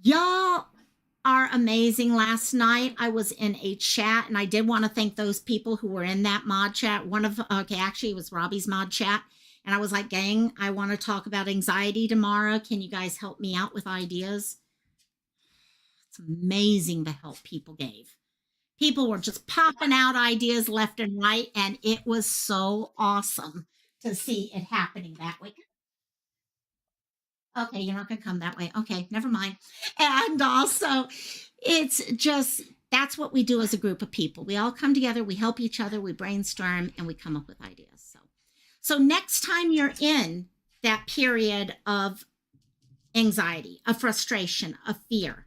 y'all are amazing. Last night I was in a chat and I did want to thank those people who were in that mod chat. Actually, it was Robbie's mod chat. And I was like, gang, I want to talk about anxiety tomorrow. Can you guys help me out with ideas? It's amazing the help people gave. People were just popping out ideas left and right. And it was so awesome to see it happening that way. Okay, you're not going to come that way. Okay, never mind. And also, it's just that's what we do as a group of people. We all come together, we help each other, we brainstorm, and we come up with ideas. So next time you're in that period of anxiety, of frustration, of fear,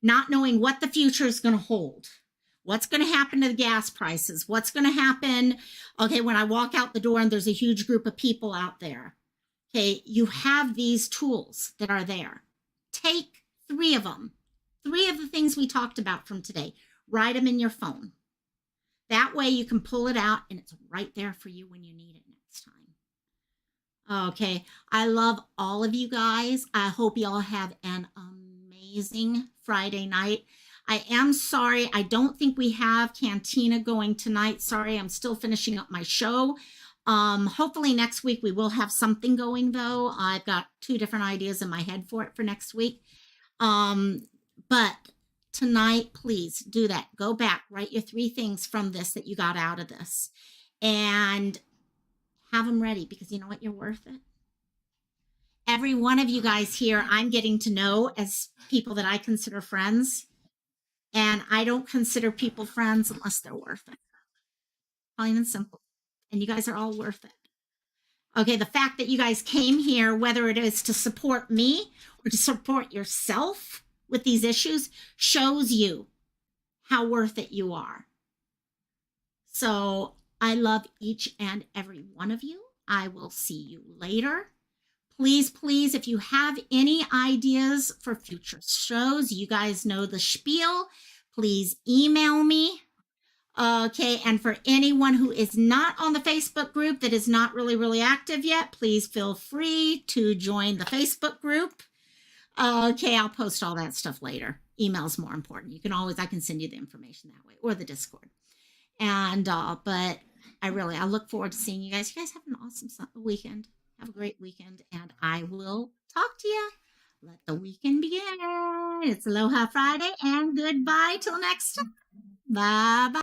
not knowing what the future is going to hold, what's going to happen to the gas prices, what's going to happen, okay, when I walk out the door and there's a huge group of people out there. Okay, you have these tools that are there. Take 3 of them, 3 of the things we talked about from today. Write them in your phone. That way you can pull it out and it's right there for you when you need it next time. Okay, I love all of you guys. I hope you all have an amazing Friday night. I am sorry, I don't think we have Cantina going tonight. Sorry, I'm still finishing up my show. Hopefully next week we will have something going though. I've got 2 different ideas in my head for it for next week. But tonight, please do that. Go back, write your 3 things from this that you got out of this and have them ready because you know what? You're worth it. Every one of you guys here, I'm getting to know as people that I consider friends. And I don't consider people friends unless they're worth it. Plain and simple. And you guys are all worth it. Okay, the fact that you guys came here, whether it is to support me or to support yourself with these issues, shows you how worth it you are. So I love each and every one of you. I will see you later. Please, if you have any ideas for future shows, you guys know the spiel. Please email me. Okay, and for anyone who is not on the Facebook group that is not really active yet, please feel free to join the Facebook group. Okay, I'll post all that stuff later. Email's more important. You can always, I can send you the information that way or the Discord. And, but I look forward to seeing you guys. You guys have an awesome weekend. Have a great weekend, and I will talk to you. Let the weekend begin. It's Aloha Friday, and goodbye till next time. Bye-bye.